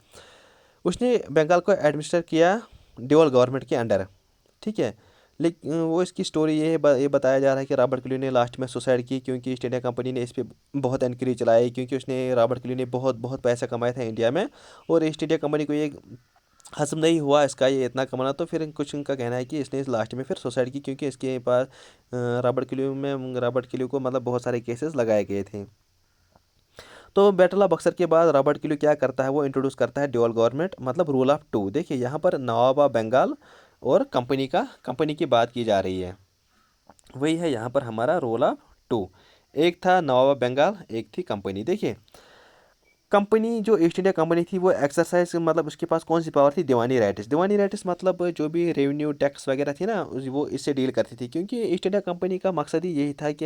Speaker 1: उसने बंगाल को एडमिनिस्टर किया ड्यूअल गवर्नमेंट के अंडर, ठीक है। लेकिन वो इसकी स्टोरी ये है, ये बताया जा रहा है कि रॉबर्ट क्लू ने लास्ट में सुसाइड की, क्योंकि ईस्ट इंडिया कंपनी ने इस पर बहुत एनकरेज चलाई, क्योंकि उसने रॉबर्ट क्लू ने बहुत बहुत पैसा कमाया था इंडिया में, और ईस्ट इंडिया कंपनी को ये हजम नहीं हुआ इसका ये इतना कमाना। तो फिर कुछ उनका कहना है कि इसने इस लास्ट में फिर सुसाइड की, क्योंकि इसके पास रॉबर्ट क्लू को मतलब बहुत सारे केसेस लगाए गए थे। तो बैटल ऑफ बक्सर के बाद रॉबर्ट क्लू क्या करता है, वो इंट्रोड्यूस करता है ड्यूअल गवर्नमेंट, मतलब रूल ऑफ टू। देखिए यहाँ पर नवाब ऑफ बंगाल और कंपनी की बात की जा रही है। वही है यहाँ पर हमारा रोल ऑफ टू। एक था नवाब बंगाल, एक थी कंपनी। देखिए कंपनी जो ईस्ट इंडिया कंपनी थी वो एक्सरसाइज, मतलब उसके पास कौन सी पावर थी, दीवानी राइट्स मतलब जो भी रेवेन्यू टैक्स वगैरह थी ना, वो इससे डील करती थी, क्योंकि ईस्ट इंडिया कंपनी का मकसद ही यही था कि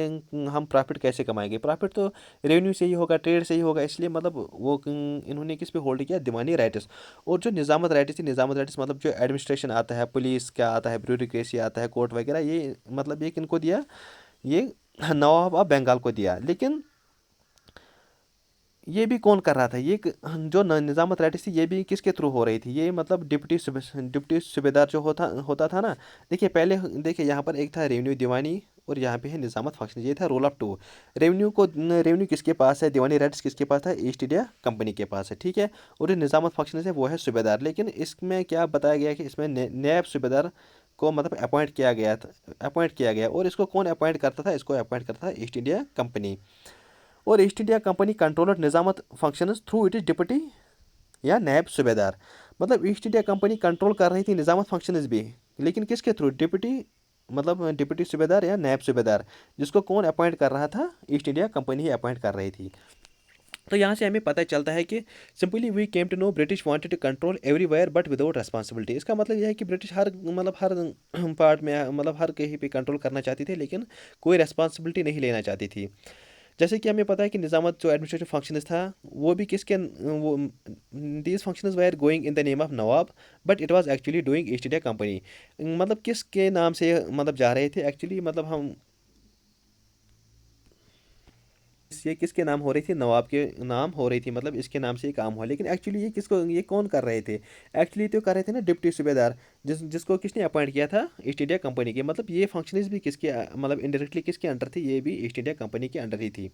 Speaker 1: हम प्रॉफिट कैसे कमाएंगे। प्रॉफिट तो रेवेन्यू से ही होगा, ट्रेड से ही होगा, इसलिए मतलब वो इन्होंने किस पे होल्ड किया, दीवानी राइट्स। और जो निज़ामत राइट्स थी, निज़ामत राइट्स मतलब जो एडमिनिस्ट्रेशन आता है, पुलिस क्या आता है, ब्यूरोक्रेसी आता है, कोर्ट वगैरह, ये मतलब ये किनको दिया, ये नवाब ऑफ बंगाल को दिया। लेकिन ये भी कौन कर रहा था, ये जो निज़ामत राइट्स थी, ये भी किसके थ्रू हो रही थी, ये मतलब डिप्टी सूबेदार जो होता होता था ना। देखिए पहले देखिए यहाँ पर एक था रेवेन्यू दीवानी, और यहाँ पे है निज़ामत फंक्शन, ये था रोल ऑफ टू। रेवेन्यू किसके पास है, दीवानी राइट्स किसके पास है, ईस्ट इंडिया कंपनी के पास है, ठीक है। और जो निज़ामत फंक्शन है वो है सूबेदार। लेकिन इसमें क्या बताया गया कि इसमें नैब सूबेदार को मतलब अपॉइंट किया गया, और इसको कौन अपॉइंट करता था, इसको अपॉइंट करता था ईस्ट इंडिया कंपनी। और ईस्ट इंडिया कंपनी कंट्रोलर निज़ामत functions through it is deputy या नैब सूबेदार। मतलब ईस्ट इंडिया कंपनी कंट्रोल कर रही थी निज़ामत फंक्शंस भी, लेकिन किसके थ्रू, डिप्टी, मतलब डिप्टी सूबेदार या नैब सूबेदार, जिसको कौन अपॉइंट कर रहा था, ईस्ट इंडिया कंपनी ही अपॉइंट कर रही थी। तो यहाँ से हमें पता चलता है कि simply we came to know British wanted to control everywhere but without responsibility. इसका मतलब यह है कि ब्रिटिश हर पार्ट में, मतलब हर कहीं पे कंट्रोल करना चाहती थी, लेकिन कोई रिस्पॉन्सिबिलिटी नहीं लेना चाहती थी। जैसे कि हमें पता है कि निज़ामत जो एडमिनिस्ट्रेटिव फंक्शंस था, वो भी किसके, वो these functions were going in the name of nawab, but it was actually doing East India Company. मतलब किसके नाम से मतलब जा रहे थे एक्चुअली, मतलब हम ये किसके नाम हो रही थी, नवाब के नाम हो रही थी, मतलब इसके नाम से ये काम हुआ। लेकिन एक्चुअली ये कौन कर रहे थे, एक्चुअली तो कर रहे थे ना डिप्टी सूबेदार, जिसको किसने अपॉइंट किया था, ईस्ट इंडिया कंपनी के। मतलब ये फंक्शंस भी किसके मतलब इनडायरेक्टली किसके अंडर थी, ये भी ईस्ट इंडिया कंपनी के अंडर ही थी।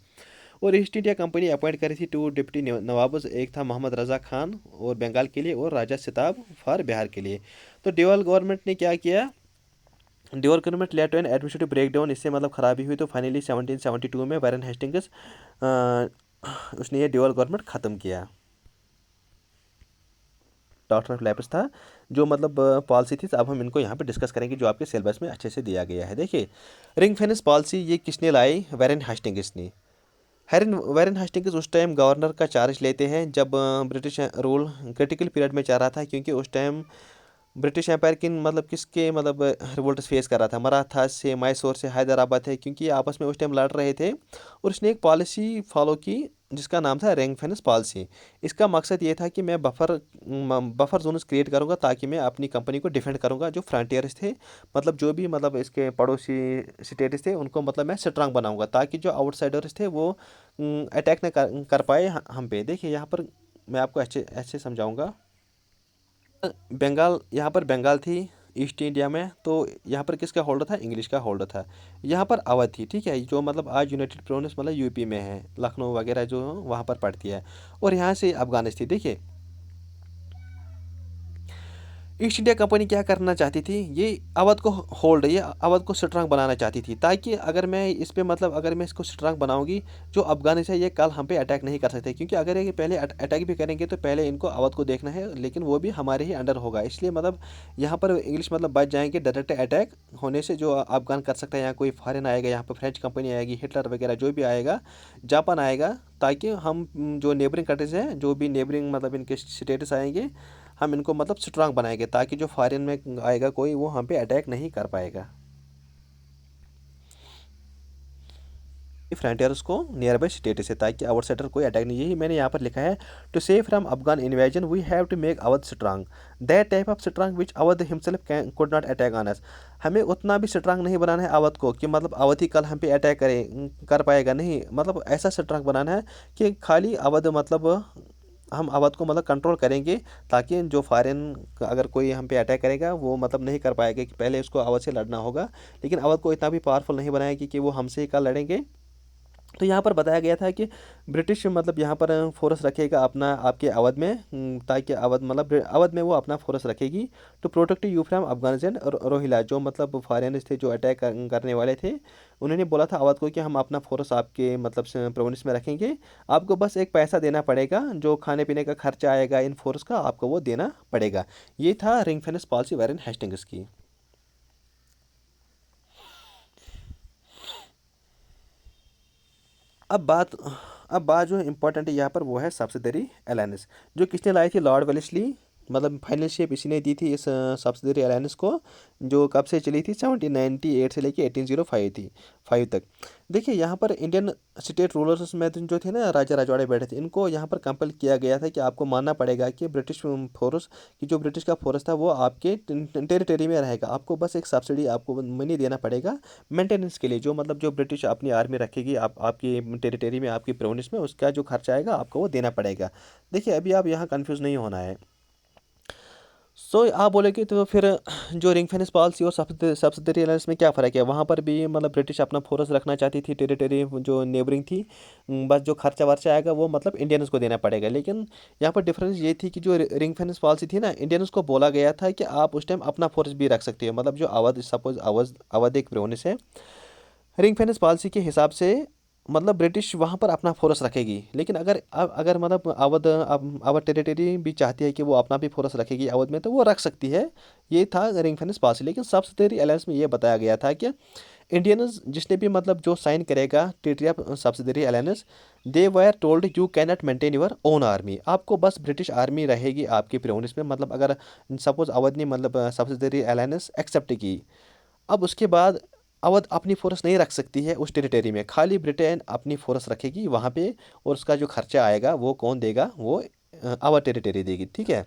Speaker 1: और ईस्ट इंडिया कंपनी अपॉइंट करी थी टू डिप्टी नवाब, एक था मोहम्मद रज़ा खान और बंगाल के लिए, और राजा सिताब फॉर बिहार के लिए। तो ड्यूअल गवर्नमेंट ने क्या किया, dual government led to an administrative breakdown, इससे मतलब खराबी हुई। तो फाइनली 1772 में वारेन हेस्टिंग्स उसने ये ड्यूअल गवर्नमेंट ख़त्म किया। डॉक्टर ऑफ लैपिस था जो मतलब पॉलिसी थी। अब हम इनको यहाँ पे डिस्कस करेंगे, जो आपके सिलेबस में अच्छे से दिया गया है। देखिए रिंग फेंस पॉलिसी ये किसने लाई, वारेन हेस्टिंग्स ने। वारेन हेस्टिंग्स उस टाइम गवर्नर का चार्ज लेते हैं जब ब्रिटिश रूल क्रिटिकल पीरियड में चल रहा था, क्योंकि उस टाइम ब्रिटिश एम्पायर की मतलब किसके मतलब रिवोल्ट्स फेस कर रहा था, मराठा से, मैसूर से, हैदराबाद है, क्योंकि ये आपस में उस टाइम लड़ रहे थे। और उसने एक पॉलिसी फॉलो की जिसका नाम था रिंग फेंस पॉलिसी। इसका मकसद ये था कि मैं बफर जोन्स क्रिएट करूँगा, ताकि मैं अपनी कंपनी को डिफेंड करूँगा। जो फ्रंटियर्स थे, मतलब जो भी मतलब इसके पड़ोसी स्टेट्स थे, उनको मतलब मैं स्ट्रांग बनाऊँगा, ताकि जो आउटसाइडर्स थे वो अटैक न कर पाए हम पे। देखिए यहाँ पर मैं आपको अच्छे अच्छे समझाऊँगा। बंगाल, यहाँ पर बंगाल थी ईस्ट इंडिया में, तो यहाँ पर किसका होल्डर था, इंग्लिश का होल्डर था। यहाँ पर अवध थी, ठीक है, जो मतलब आज यूनाइटेड प्रोविंस मतलब यूपी में है, लखनऊ वगैरह जो वहाँ पर पड़ती है। और यहाँ से अफगानिस्तान। देखिए ईस्ट इंडिया कंपनी क्या करना चाहती थी, ये अवध को होल्ड, ये अवध को स्ट्रांग बनाना चाहती थी, ताकि अगर मैं इस पे मतलब अगर मैं इसको स्ट्रांग बनाऊंगी, जो अफगानिस्तान ये कल हम पे अटैक नहीं कर सकते, क्योंकि अगर ये पहले अटैक भी करेंगे तो पहले इनको अवध को देखना है, लेकिन वो भी हमारे ही अंडर होगा, इसलिए मतलब यहाँ पर इंग्लिश मतलब बच जाएंगे डायरेक्ट अटैक होने से। जो अफगान कर सकता है, यहाँ कोई फॉरेन आएगा, यहाँ पर फ्रेंच कंपनी आएगी, हिटलर वगैरह जो भी आएगा, जापान आएगा, ताकि हम जो नेबरिंग कंट्रीज हैं, जो भी नेबरिंग मतलब इनके स्टेटस आएंगे, हम इनको मतलब स्ट्रांग बनाएंगे, ताकि जो फॉरेन में आएगा कोई, वो हम पे अटैक नहीं कर पाएगा। फ्रंटियर्स को नियर बाई स्टेटस है, ताकि आउटसाइडर कोई अटैक नहीं, यही मैंने यहाँ पर लिखा है। To save from Afghan invasion we have to make Awadh strong, that type of strong which Awadh himself could not attack on us. हमें उतना भी स्ट्रांग नहीं बनाना है अवध को, कि मतलब अवध ही कल हम पे अटैक कर पाएगा, नहीं, मतलब ऐसा स्ट्रांग बनाना है कि खाली अवध मतलब हम अवध को मतलब कंट्रोल करेंगे, ताकि जो फॉरेन अगर कोई हम पे अटैक करेगा, वो मतलब नहीं कर पाएगा, कि पहले उसको अवध से लड़ना होगा, लेकिन अवध को इतना भी पावरफुल नहीं बनाएगी कि वो हमसे ही कल लड़ेंगे। तो यहाँ पर बताया गया था कि ब्रिटिश मतलब यहाँ पर फोर्स रखेगा अपना आपके अवध में, ताकि अवध मतलब अवध में वो अपना फोर्स रखेगी, to protect you from Afghanistan और रोहिला, जो मतलब फॉरेनर्स थे जो अटैक करने वाले थे, उन्होंने बोला था अवध को कि हम अपना फोर्स आपके मतलब प्रोविंस में रखेंगे, आपको बस एक पैसा देना पड़ेगा, जो खाने पीने का खर्चा आएगा इन फोर्स का, आपको वो देना पड़ेगा। ये था ring fence policy Warren Hastings की। अब बात अब बात जो इम्पोर्टेंट है यहाँ पर, वो है सब्सिडरी अलायंस, जो किसने लाई थी, लॉर्ड वेलेस्ली, मतलब फाइनल शेप इसी ने दी थी इस सब्सिडरी अलायंस को, जो कब से चली थी, 1798 से लेके 1805 थी 5 तक। देखिए यहाँ पर इंडियन स्टेट रूलर्स में जो थे ना, राजा रजवाड़े बैठे थे, इनको यहाँ पर कंपल किया गया था कि आपको मानना पड़ेगा कि ब्रिटिश फोर्स की, जो ब्रिटिश का फोर्स था, वो आपके टेरिटरी में रहेगा, आपको बस एक सब्सिडी, आपको मनी देना पड़ेगा मेंटेनेंस के लिए, जो मतलब जो ब्रिटिश अपनी आर्मी रखेगी आप आपकी टेरिटरी में, आपकी प्रोविंस में, उसका जो खर्चा आएगा आपको वो देना पड़ेगा। देखिए अभी आप यहाँ कंफ्यूज नहीं होना है। आप बोले कि तो फिर जो रिंग फेंस पॉलिसी और सब्सिडरी अलायंस में क्या फ़र्क है, वहाँ पर भी मतलब ब्रिटिश अपना फोर्स रखना चाहती थी, टेरिटरी जो नेबरिंग थी, बस जो खर्चा वर्चा आएगा वो मतलब इंडियंस को देना पड़ेगा, लेकिन यहाँ पर डिफरेंस ये थी कि जो रिंग फेंस पॉलिसी थी ना, इंडियंस को बोला गया था कि आप उस टाइम अपना फोर्स भी रख सकते हो, मतलब जो अवध, सपोज अवध अवध एक प्रोविंस है, रिंग फेंस पॉलिसी के हिसाब से मतलब ब्रिटिश वहाँ पर अपना फोर्स रखेगी, लेकिन अगर मतलब अवध टेरिटरी भी चाहती है कि वो अपना भी फोर्स रखेगी अवध में, तो वो रख सकती है। ये था रिंग फेंस पॉलिसी, लेकिन सब्सिडरी अलायंस में ये बताया गया था कि इंडियंस जिसने भी मतलब जो साइन करेगा treaty of subsidiary alliance, they were told you can not maintain your own army, आपको बस ब्रिटिश आर्मी रहेगी आपके प्रोविंस में, मतलब अगर सपोज अवध ने मतलब सब्सिडरी अलायंस एक्सेप्ट की, अब उसके बाद अवध अपनी फोर्स नहीं रख सकती है उस टेरिटरी में, खाली ब्रिटेन अपनी फोर्स रखेगी वहाँ पे, और उसका जो खर्चा आएगा वो कौन देगा, वो अवध टेरिटरी देगी, ठीक है।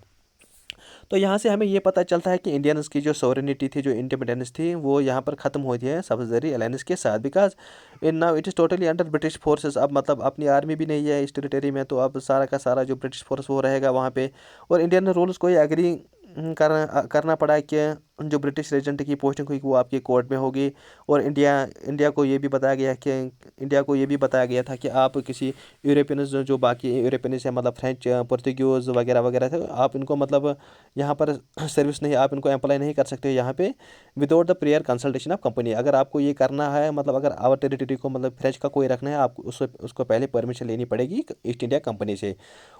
Speaker 1: तो यहाँ से हमें ये पता चलता है कि इंडियंस की जो सोवरेनिटी थी, जो इंडिपेंडेंस थी, वो यहाँ पर ख़त्म होती है सब्सिडरी अलायंस के साथ, because in now it is totally under British forces, अब मतलब अपनी आर्मी भी नहीं है इस टेरिटरी में, तो अब सारा का सारा जो ब्रिटिश फोर्स वो रहेगा वहाँ पे, और इंडियन रूल्स को ये एग्री करना पड़ा कि जो ब्रिटिश रेजेंट की पोस्टिंग हुई वो आपके कोर्ट में होगी, और इंडिया को ये भी बताया गया कि इंडिया को ये भी बताया गया था कि आप किसी यूरोपियंस जो बाकी यूरोपियंस है, मतलब फ्रेंच, पुर्तगीज वगैरह वगैरह थे, आप इनको मतलब यहाँ पर सर्विस नहीं, आप इनको अप्लाई नहीं कर सकते यहाँ पे without the prayer consultation of company. अगर आपको ये करना है, मतलब अगर आवर टेरिटरी को मतलब फ्रेंच का कोई रखना है, आपको उसको पहले परमिशन लेनी पड़ेगी ईस्ट इंडिया कंपनी से।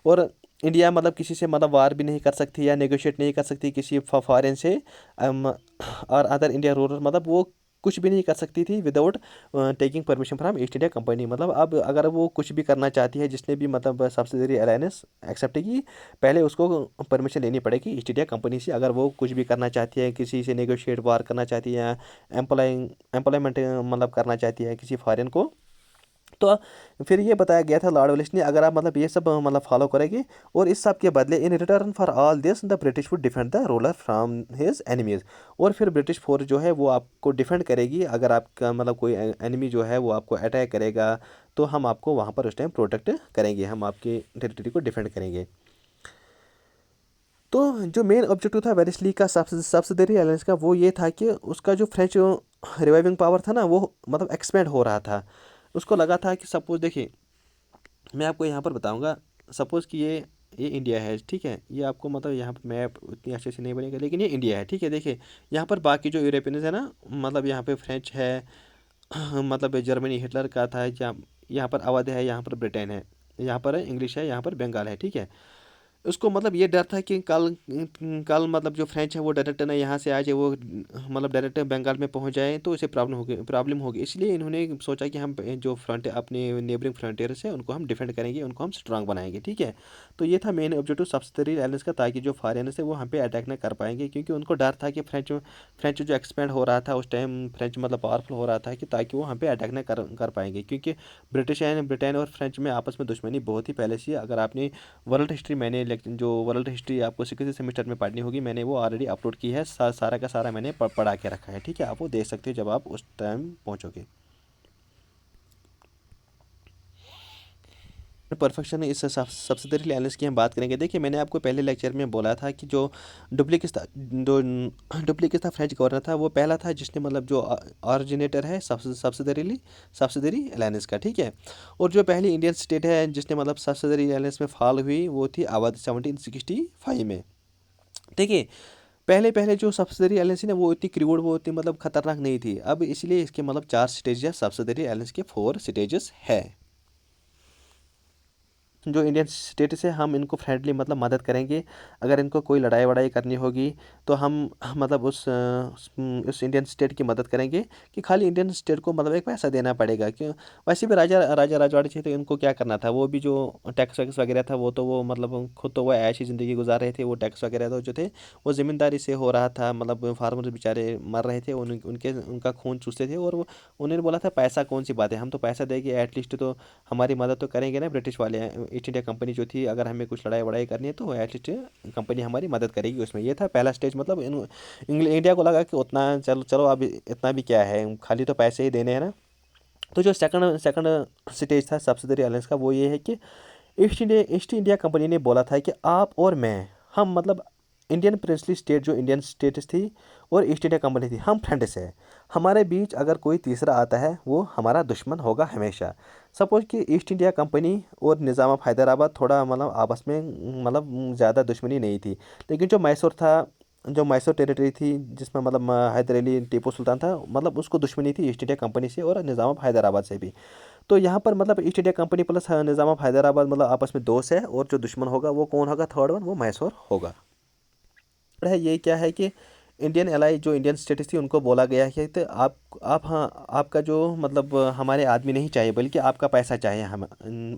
Speaker 1: और इंडिया मतलब किसी से मतलब वार भी नहीं कर सकती या नेगोशिएट नहीं कर सकती किसी फॉरेन से, और अदर इंडिया रूलर, मतलब वो कुछ भी नहीं कर सकती थी without taking permission from east India Company. मतलब अब अगर वो कुछ भी करना चाहती है, जिसने भी मतलब सब्सिडरी अलायंस एक्सेप्ट की, पहले उसको परमिशन लेनी पड़ेगी ईस्ट इंडिया कंपनी से, अगर वो कुछ भी करना चाहती है, किसी से नेगोशिएट वार करना चाहती है, या एम्प्लॉयमेंट मतलब करना चाहती है किसी फॉरेन को। तो फिर ये बताया गया था लॉर्ड वेलिस ने, अगर आप मतलब ये सब मतलब फॉलो करेंगे, और इस सब के बदले in return for all this the British would defend the ruler from his enemies, और फिर ब्रिटिश फोर्स जो है वो आपको डिफेंड करेगी, अगर आपका मतलब कोई एनिमी जो है वो आपको अटैक करेगा, तो हम आपको वहाँ पर उस टाइम प्रोटेक्ट करेंगे, हम आपकी टेरिटरी को डिफेंड करेंगे। तो जो मेन ऑब्जेक्टिव था वेलेस्ली का सब्सिडरी अलायंस का, वो ये था कि उसका जो फ्रेंच रिवाइविंग पावर था ना, वो मतलब एक्सपेंड हो रहा था। उसको लगा था कि सपोज देखिए, मैं आपको यहाँ पर बताऊँगा, सपोज़ कि ये ये इंडिया है, ठीक है। ये आपको मतलब यहाँ पर मैप उतनी अच्छे से नहीं बनेगा, लेकिन ये इंडिया है, ठीक है। देखिए यहाँ पर बाकी जो यूरोपियंस है ना, मतलब यहाँ पे फ्रेंच है, मतलब जर्मनी हिटलर का था, यहाँ पर अवध है, यहाँ पर ब्रिटेन है, यहाँ पर इंग्लिश है, यहाँ पर बंगाल है, ठीक है। उसको मतलब ये डर था कि कल कल मतलब जो फ्रेंच है वो डायरेक्ट ना यहाँ से आ जाए, वो मतलब डायरेक्ट बंगाल में पहुँच जाए तो इसे प्रॉब्लम होगी। इसलिए इन्होंने सोचा कि हम जो फ्रंट अपने नेबरिंग फ्रंटियर्स है उनको हम डिफेंड करेंगे, उनको हम स्ट्रांग बनाएंगे, ठीक है। तो ये था मेन ऑब्जेक्टिव सब्सिडरी आइलैंड्स का, ताकि जो फॉरेनर्स है वो हम पे अटैक ना कर पाएंगे, क्योंकि उनको डर था कि फ्रेंच जो एक्सपेंड हो रहा था उस टाइम, फ्रेंच मतलब पावरफुल हो रहा था, कि ताकि वो हम पे अटैक ना कर पाएंगे, क्योंकि ब्रिटेन और फ्रेंच में आपस में दुश्मनी बहुत ही पहले से। अगर आपने वर्ल्ड हिस्ट्री, मैंने जो वर्ल्ड हिस्ट्री आपको किसी सेमेस्टर में पढ़नी होगी, मैंने वो ऑलरेडी अपलोड की है, सारा का सारा मैंने पढ़ा के रखा है, ठीक है। आप वो देख सकते हो जब आप उस टाइम पहुंचोगे। परफेक्शन इस सब्सिडरी एनालिसिस की हम बात करेंगे। देखिए मैंने आपको पहले लेक्चर में बोला था कि जो डुप्लीकेट था फ्रेंच गवर्नर था, वो पहला था जिसने मतलब जो ऑरिजिनेटर है सब्सिडरी एलायंस का, ठीक है। और जो पहली इंडियन स्टेट है जिसने मतलब सब्सिडरी एलायंस में फॉल हुई, वो थी अवध 1765 में। देखिए पहले पहले जो सब्सिडरी एलायंस ना, वो इतनी क्रूड, वो इतनी मतलब खतरनाक नहीं थी। अब इसलिए इसके मतलब 4 स्टेज है, सब्सिडरी एलायंस के 4 स्टेजेस है। जो इंडियन स्टेट्स है हम इनको फ्रेंडली मतलब मदद करेंगे। अगर इनको कोई लड़ाई वड़ाई करनी होगी तो हम मतलब उस इंडियन स्टेट की मदद करेंगे, कि खाली इंडियन स्टेट को मतलब एक पैसा देना पड़ेगा। क्यों, वैसे भी राजा राजा राजवाड़े थे तो इनको क्या करना था, वो भी जो टैक्स वैक्स वगैरह था वो तो वो मतलब खुद तो वो ऐसी ज़िंदगी गुजार रहे थे। वो टैक्स वगैरह तो जो थे वो ज़मींदारी से हो रहा था, मतलब फार्मर बेचारे मर रहे थे, उनका खून चूसते थे। और वो उन्होंने बोला था पैसा कौन सी बात है, हम तो पैसा देंगे एटलीस्ट, तो हमारी मदद तो करेंगे ना ब्रिटिश वाले। ईस्ट इंडिया कंपनी जो थी, अगर हमें कुछ लड़ाई वड़ाई करनी है तो एटलीस्ट कंपनी हमारी मदद करेगी उसमें। ये था पहला स्टेज। मतलब इंडिया को लगा कि उतना चलो चलो, अब इतना भी क्या है, खाली तो पैसे ही देने हैं ना। तो जो सेकंड सेकंड स्टेज था सब्सिडरी अलायंस का, वो ये है कि ईस्ट इंडिया कंपनी ने बोला था कि आप और मैं, हम मतलब इंडियन प्रिंसली स्टेट, जो इंडियन स्टेट्स थी और ईस्ट इंडिया कंपनी थी, हम फ्रेंड्स हैं। हमारे बीच अगर कोई तीसरा आता है वो हमारा दुश्मन होगा हमेशा। सपोज कि ईस्ट इंडिया कंपनी और निज़ाम ऑफ हैदराबाद थोड़ा मतलब आपस में मतलब ज़्यादा दुश्मनी नहीं थी, लेकिन जो मैसूर था, जो मैसूर टेरिटरी थी, जिसमें मतलब हैदर अली टीपू सुल्तान था, मतलब उसको दुश्मनी थी ईस्ट इंडिया कंपनी से और निज़ाम ऑफ हैदराबाद से भी। तो यहाँ पर मतलब east India company plus Nizam of Hyderabad मतलब आपस में दोस्त है, और जो दुश्मन होगा वो कौन होगा, थर्ड वन, वो मैसूर होगा। है ये क्या है कि इंडियन एलाई जो इंडियन स्टेट्स थी उनको बोला गया है कि तो आप हाँ, आपका जो मतलब हमारे आदमी नहीं चाहिए, बल्कि आपका पैसा चाहिए, हम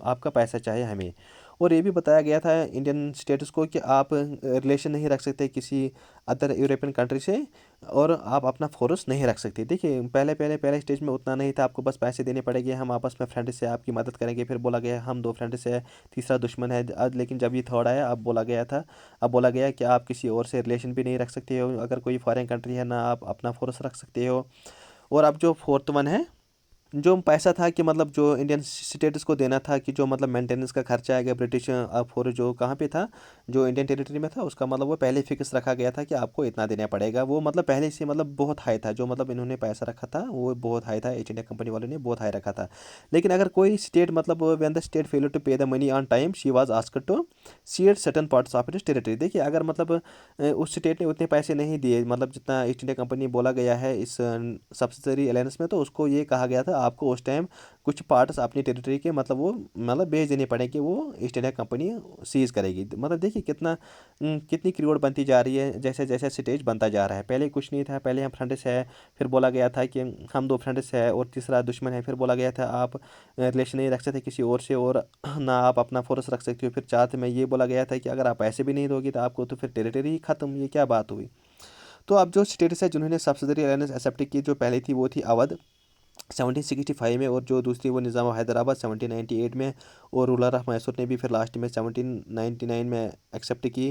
Speaker 1: आपका पैसा चाहिए हमें। और ये भी बताया गया था इंडियन स्टेट्स को कि आप रिलेशन नहीं रख सकते किसी अदर यूरोपियन कंट्री से, और आप अपना फोर्स नहीं रख सकते। देखिए पहले स्टेज में उतना नहीं था, आपको बस पैसे देने पड़ेंगे, हम आपस में फ्रेंड से आपकी मदद करेंगे। फिर बोला गया हम 2 फ्रेंड से, तीसरा दुश्मन है। आज लेकिन जब ये थर्ड आया, अब बोला गया कि आप किसी और से रिलेशन भी नहीं रख सकते हो, अगर कोई फॉरेन कंट्री है ना, आप अपना फोर्स रख सकते हो। और अब जो फोर्थ वन है, जो पैसा था कि मतलब जो इंडियन स्टेट्स को देना था, कि जो मतलब मेंटेनेंस का खर्चा आएगा ब्रिटिश फॉर जो कहाँ पे था, जो इंडियन टेरिटरी में था, उसका मतलब वो पहले फिक्स रखा गया था कि आपको इतना देना पड़ेगा। वो मतलब पहले से मतलब बहुत हाई था, जो मतलब इन्होंने पैसा रखा था वो बहुत हाई था, ईस्ट इंडिया कंपनी वालों ने बहुत हाई रखा था। लेकिन अगर कोई स्टेट मतलब when the state fail to pay the money on time, she was asked to cede certain parts of its territory. देखिए अगर मतलब उस स्टेट ने उतने पैसे नहीं दिए, मतलब जितना ईस्ट इंडिया कंपनी बोला गया है इस सब्सिडरी अलायंस में, तो उसको ये कहा गया था आपको उस टाइम कुछ पार्ट्स अपनी टेरिटरी के मतलब वो मतलब बेच देने पड़ेंगे, वो ईस्ट इंडिया कंपनी सीज करेगी। मतलब देखिए कितनी क्रूर बनती जा रही है, जैसे जैसे स्टेज बनता जा रहा है। पहले कुछ नहीं था, पहले हम फ्रेंड्स है, फिर बोला गया था कि हम 2 फ्रेंड्स है और तीसरा दुश्मन है। फिर बोला गया था आप रिलेशन नहीं रख सकते किसी और से, और ना आप अपना फोर्स रख सकते हो। फिर चार्ट में ये बोला गया था कि अगर आप पैसे भी नहीं दोगे तो आपको तो फिर टेरिटरी ही खत्म। ये क्या बात हुई। तो अब जो स्टेट्स है जिन्होंने सब्सिडरी अलायंस एक्सेप्ट की, जो पहली थी वो थी अवध 1765 में, और जो दूसरी वो निज़ाम हैदराबाद 1798 में, और रूलर ऑफ मैसूर ने भी फिर लास्ट में 1799 में एक्सेप्ट की।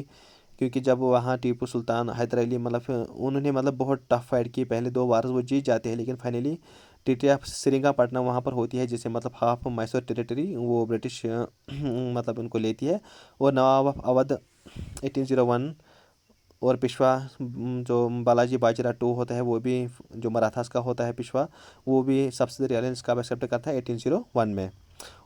Speaker 1: क्योंकि जब वहाँ टीपू सुल्तान हैदर अली मतलब उन्होंने मतलब बहुत टफ फाइट की, पहले 2 बार वो जीत जाते हैं, लेकिन फाइनली ट्रीटी ऑफ श्रीरंगपट्टनम वहाँ पर होती है, जिसे मतलब हाफ मैसूर टेरिटरी वो ब्रिटिश मतलब उनको लेती है। और नवाब ऑफ अवध 1801 और पेशवा जो बालाजी बाजीराव टू होता है वो भी जो मराठास का होता है पेशवा, वो भी सब्सिडरी अलायंस का एक्सेप्ट करता है 1801 में।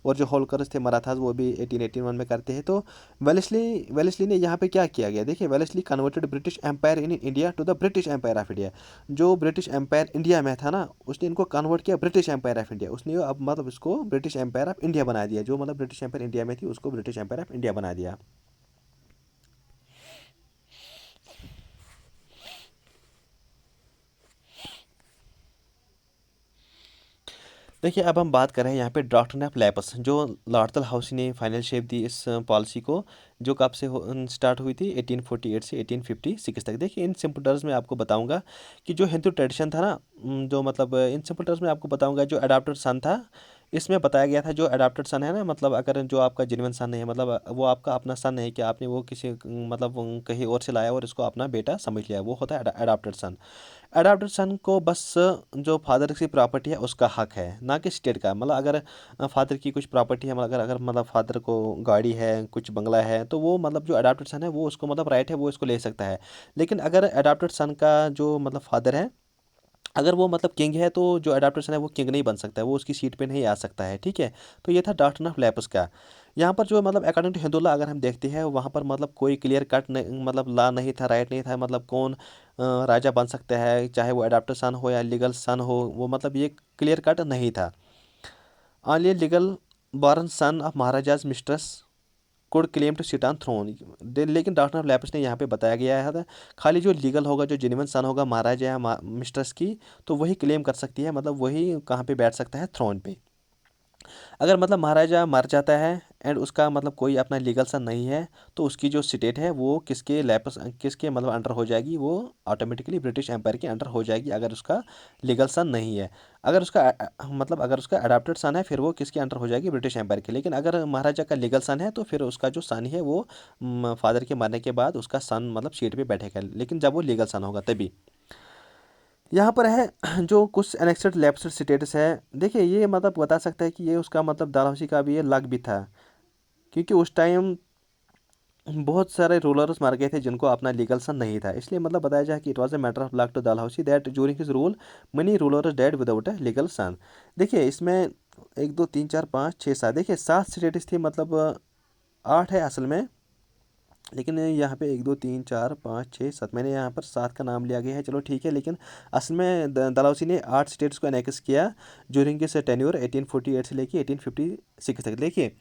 Speaker 1: और जो होलकर्स थे मराठास वो भी 1881 में करते हैं। तो वेलेस्ली ने यहाँ पे क्या किया गया, देखिए Wellesley converted British empire in India to the British empire of India. जो ब्रिटिश एम्पायर इंडिया में था ना, उसने इनको कन्वर्ट किया ब्रिटिश एम्पायर ऑफ इंडिया। उसने अब मतलब इसको ब्रिटिश एम्पायर ऑफ इंडिया बना दिया। जो मतलब ब्रिटिश एम्पायर इंडिया में थी उसको ब्रिटिश एम्पायर ऑफ इंडिया बना दिया। देखिए अब हम बात कर रहे हैं यहाँ पे डॉक्ट्रिन ऑफ लैप्स, जो लॉर्ड डलहौसी ने फाइनल शेप दी इस पॉलिसी को, जो कब से स्टार्ट हुई थी 1848 से 1856 तक। देखिए इन सिंपल टर्म्स में आपको बताऊंगा कि जो हिंदू ट्रेडिशन था ना, जो मतलब इन सिंपल टर्म्स में आपको बताऊंगा जो अडॉप्टेड सन था, इसमें बताया गया था जो अडॉप्टेड सन है ना, मतलब अगर जो आपका जेन्युइन सन नहीं है, मतलब वो आपका अपना सन नहीं कि आपने वो किसी मतलब कहीं और से लाया और इसको अपना बेटा समझ लिया, वो होता है अडॉप्टेड सन। अडॉप्टेड सन को बस जो फादर की प्रॉपर्टी है उसका हक है, ना कि स्टेट का। मतलब अगर फादर की कुछ प्रॉपर्टी है, मतलब अगर अगर मतलब फादर को गाड़ी है, कुछ बंगला है, तो वो मतलब जो अडॉप्टेड सन है वो उसको मतलब राइट है, वो इसको ले सकता है। लेकिन अगर अडॉप्टेड सन का जो मतलब फादर है, अगर वो मतलब किंग है, तो जो अडॉप्टेड सन है वो किंग नहीं बन सकता है, वो उसकी सीट पे नहीं आ सकता है। ठीक है, तो ये था डॉक्ट्रिन ऑफ लैप्स का। यहाँ पर जो मतलब अकॉर्डिंग टू हिंदुल्लाह अगर हम देखते हैं, वहाँ पर मतलब कोई क्लियर कट मतलब लॉ नहीं था, राइट नहीं था, मतलब कौन राजा बन सकता है, चाहे वो अडॉप्टेड सन हो या लीगल सन हो, वो मतलब ये क्लियर कट नहीं था। Only legal born son of maharaja's mistress could claim to sit on throne. लेकिन डॉक्टर ऑफ लैप्स ने यहाँ पे बताया गया है खाली जो लीगल होगा, जो जेन्युइन सन होगा महाराजा या मिस्ट्रेस की, तो वही क्लेम कर सकती है, मतलब वही कहाँ पे बैठ सकता है, थ्रोन पे। अगर मतलब महाराजा मर जाता है एंड उसका मतलब कोई अपना लीगल सन नहीं है, तो उसकी जो स्टेट है वो किसके लैप्स किसके मतलब अंडर हो जाएगी, वो ऑटोमेटिकली ब्रिटिश एम्पायर के अंडर हो जाएगी, अगर उसका लीगल सन नहीं है। अगर उसका मतलब अगर उसका अडॉप्टेड सन है, फिर वो किसके अंडर हो जाएगी, ब्रिटिश एम्पायर के। लेकिन अगर महाराजा का लीगल सन है, तो फिर उसका जो सन है वो फादर के मरने के बाद उसका सन मतलब सीट पे बैठेगा, लेकिन जब वो लीगल सन होगा तभी। यहाँ पर है जो कुछ एनेक्सेड लेफ्ट स्टेटस है। देखिए ये मतलब बता सकता है कि ये उसका मतलब डलहौसी का भी ये लक भी था, क्योंकि उस टाइम बहुत सारे रूलर्स मार गए थे जिनको अपना लीगल सन नहीं था। इसलिए मतलब बताया जाए कि it was a matter of luck to Dalhousie that during his rule many rulers died without a legal son. देखिए इसमें एक दो तीन चार पाँच छः सात, देखिए सात स्टेट्स थी, मतलब आठ है असल में, लेकिन यहाँ पे एक दो तीन चार पाँच छः सात, मैंने यहाँ पर सात का नाम लिया गया है, चलो ठीक है। लेकिन असल में डलहौसी ने आठ स्टेट्स को एनेक्स किया ज्यूरिंग दिस टेन्योर 1848 से लेके 1856 तक। देखिए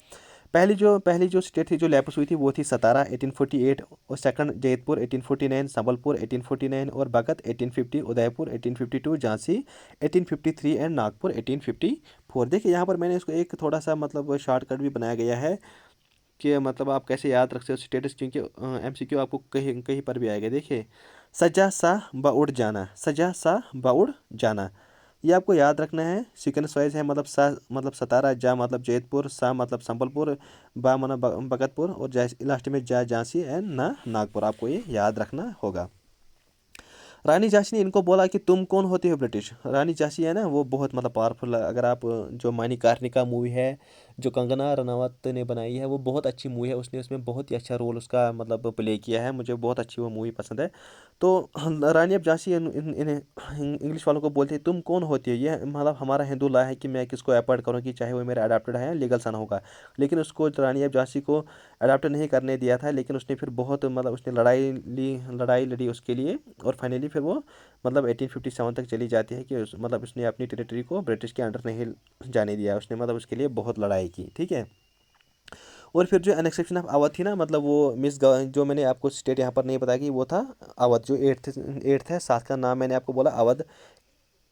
Speaker 1: पहली जो स्टेट थी जो लैप्स हुई थी वो थी सतारा 1848, और सेकंड जयपुर 1849, संबलपुर 1849 और बगत 1850, उदयपुर 1852, झांसी 1853 एंड नागपुर 1854। देखिए यहाँ पर मैंने इसको एक थोड़ा सा मतलब शॉर्टकट भी बनाया गया है कि मतलब आप कैसे याद रख सकते हो स्टेटस, क्योंकि एमसीक्यू आपको कहीं कहीं पर भी आएगा। देखिए सजा सा बउड़ जाना, सजा सा बउड़ जाना, ये आपको याद रखना है। सीक्वेंस वाइज है, मतलब सा मतलब सतारा, जा मतलब जैतपुर, सा मतलब संबलपुर, बा मतलब भगतपुर, और लास्ट में जा झांसी एंड ना नागपुर, आपको ये याद रखना होगा। रानी झांसी ने इनको बोला कि तुम कौन होती हो ब्रिटिश। रानी झांसी है ना वो बहुत मतलब पावरफुल, अगर आप जो मानिकार्निका मूवी है जो कंगना रनावत ने बनाई है, वो बहुत अच्छी मूवी है, उसने उसमें बहुत ही अच्छा रोल उसका मतलब प्ले किया है, मुझे बहुत अच्छी वो मूवी पसंद है। तो रानी अब झांसी इन्हें इंग्लिश वालों को बोलती है तुम कौन होती है, ये मतलब हमारा हिंदू लॉ है कि मैं किसको अपॉइंट करूँ, कि चाहे वो मेरा अडॉप्टेड है लीगल सन होगा। लेकिन उसको रानी अब झांसी को अडॉप्ट नहीं करने दिया था, लेकिन उसने फिर बहुत मतलब उसने लड़ाई लड़ी उसके लिए, और फाइनली फिर वो मतलब 1857 तक चली जाती है कि मतलब उसने अपनी टेरिटरी को ब्रिटिश के अंडर नहीं जाने दिया, उसने मतलब उसके लिए बहुत लड़ाई की। ठीक है, और फिर जो एनेक्सेशन ऑफ अवध थी ना, मतलब वो जो मैंने आपको स्टेट यहाँ पर नहीं बताया कि वो था अवध, जो एट्थ है, साथ का नाम मैंने आपको बोला अवध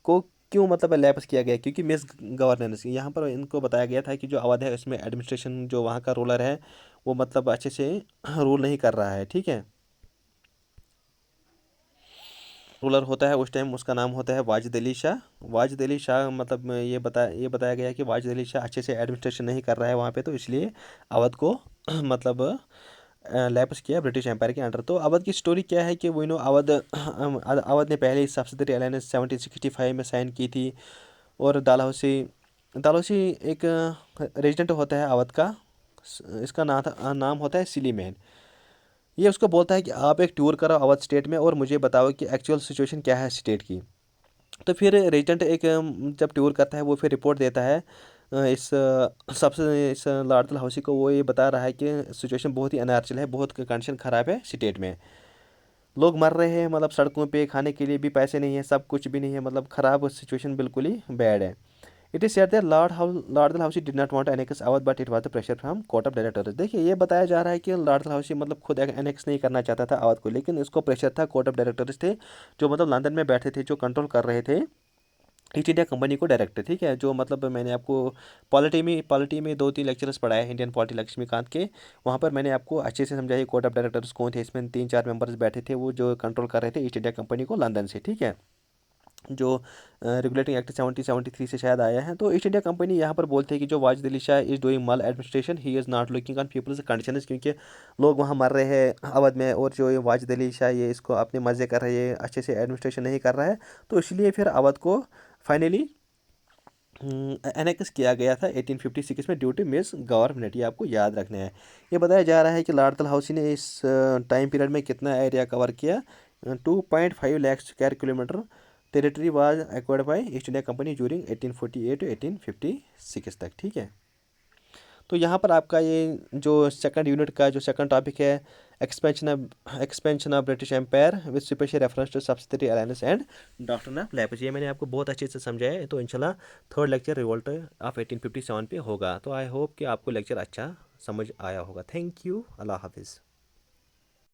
Speaker 1: को क्यों मतलब लैप्स किया गया, क्योंकि मिस गवर्नेंस यहाँ पर इनको बताया गया था कि जो अवध है उसमें एडमिनिस्ट्रेशन जो वहाँ का रूलर है वो मतलब अच्छे से रूल नहीं कर रहा है। ठीक है, रूलर होता है उस टाइम, उसका नाम होता है वाजिद अली शाह। वाजिद अली शाह मतलब ये बताया गया है कि वाजिद अली शाह अच्छे से एडमिनिस्ट्रेशन नहीं कर रहा है वहाँ पे, तो इसलिए अवध को मतलब लैप्स किया ब्रिटिश एम्पायर के अंडर। तो अवध की स्टोरी क्या है कि वो अवध ने पहले ही सब्सिडरी अलायंस 1765 में साइन की थी। और डालहौसी डालहौसी एक रेजिडेंट होता है अवध का, इसका नाम होता है सिलीमैन। ये उसको बोलता है कि आप एक टूर करो अवध स्टेट में और मुझे बताओ कि एक्चुअल सिचुएशन क्या है स्टेट की। तो फिर रेजिडेंट एक जब टूर करता है वो फिर रिपोर्ट देता है सबसे इस लॉर्ड डलहौसी को। वो ये बता रहा है कि सिचुएशन बहुत ही अनर्चल है, बहुत कंडीशन ख़राब है स्टेट में, लोग मर रहे हैं, मतलब सड़कों पे खाने के लिए भी पैसे नहीं है, सब कुछ भी नहीं है, मतलब ख़राब सिचुएशन बिल्कुल ही बैड है। It is said that Lord Dalhousie did not want annex Awadh but it was the pressure from court of directors. देखिए ये बताया जा रहा है कि लॉर्ड डलहौसी मतलब खुद एनेक्स नहीं करना चाहता था अवध को, लेकिन इसको प्रेशर था, कोर्ट ऑफ डायरेक्टर्स थे जो मतलब लंदन में बैठे थे, जो कंट्रोल कर रहे थे ईस्ट इंडिया कंपनी को डायरेक्टर, ठीक है। जो मतलब मैंने आपको पॉलिटी में 2-3 लेक्चर्स पढ़ाया है इंडियन पॉलिटी लक्ष्मीकांत के, वहाँ पर मैंने आपको अच्छे से समझाया कोर्ट ऑफ डायरेक्टर्स कौन थे। इसमें 3-4 मेंबर्स बैठे थे वो जो कंट्रोल कर रहे थे ईस्ट इंडिया कंपनी को लंदन से, ठीक है। जो रेगुलेटिंग एक्ट 1773 से शायद आया है। तो ईस्ट इंडिया कंपनी यहाँ पर बोलते हैं कि जो वाजिद अली शाह इज़ डूइंग मल administration, he is not looking on people's conditions, क्योंकि लोग वहाँ मर रहे हैं अवध में और जो ये वाजिद अली शाह ये इसको अपने मज़े कर रहे हैं, अच्छे से एडमिनिस्ट्रेशन नहीं कर रहा है, तो इसलिए फिर अवध को फाइनली एनेक्स किया गया था 1856 में ड्यू टू मिस गवर्नमेंट। ये आपको याद रखना है। ये बताया जा रहा है कि लॉर्ड डलहौसी ने इस टाइम पीरियड में कितना एरिया कवर किया, 2.5 lakh square kilometre territory was acquired by East India Company during 1848 to 1856 तक, ठीक है। तो यहाँ पर आपका ये जो सेकंड यूनिट का जो सेकंड टॉपिक है, expansion of British empire with special reference to subsidiary alliance and doctrine of lapse, ये मैंने आपको बहुत अच्छे से समझाया है। तो इंशाल्लाह थर्ड लेक्चर रिवोल्ट ऑफ 1857 पे होगा। तो आई होप कि आपको लेक्चर अच्छा समझ आया होगा। थैंक यू, अल्लाह हाफिज़।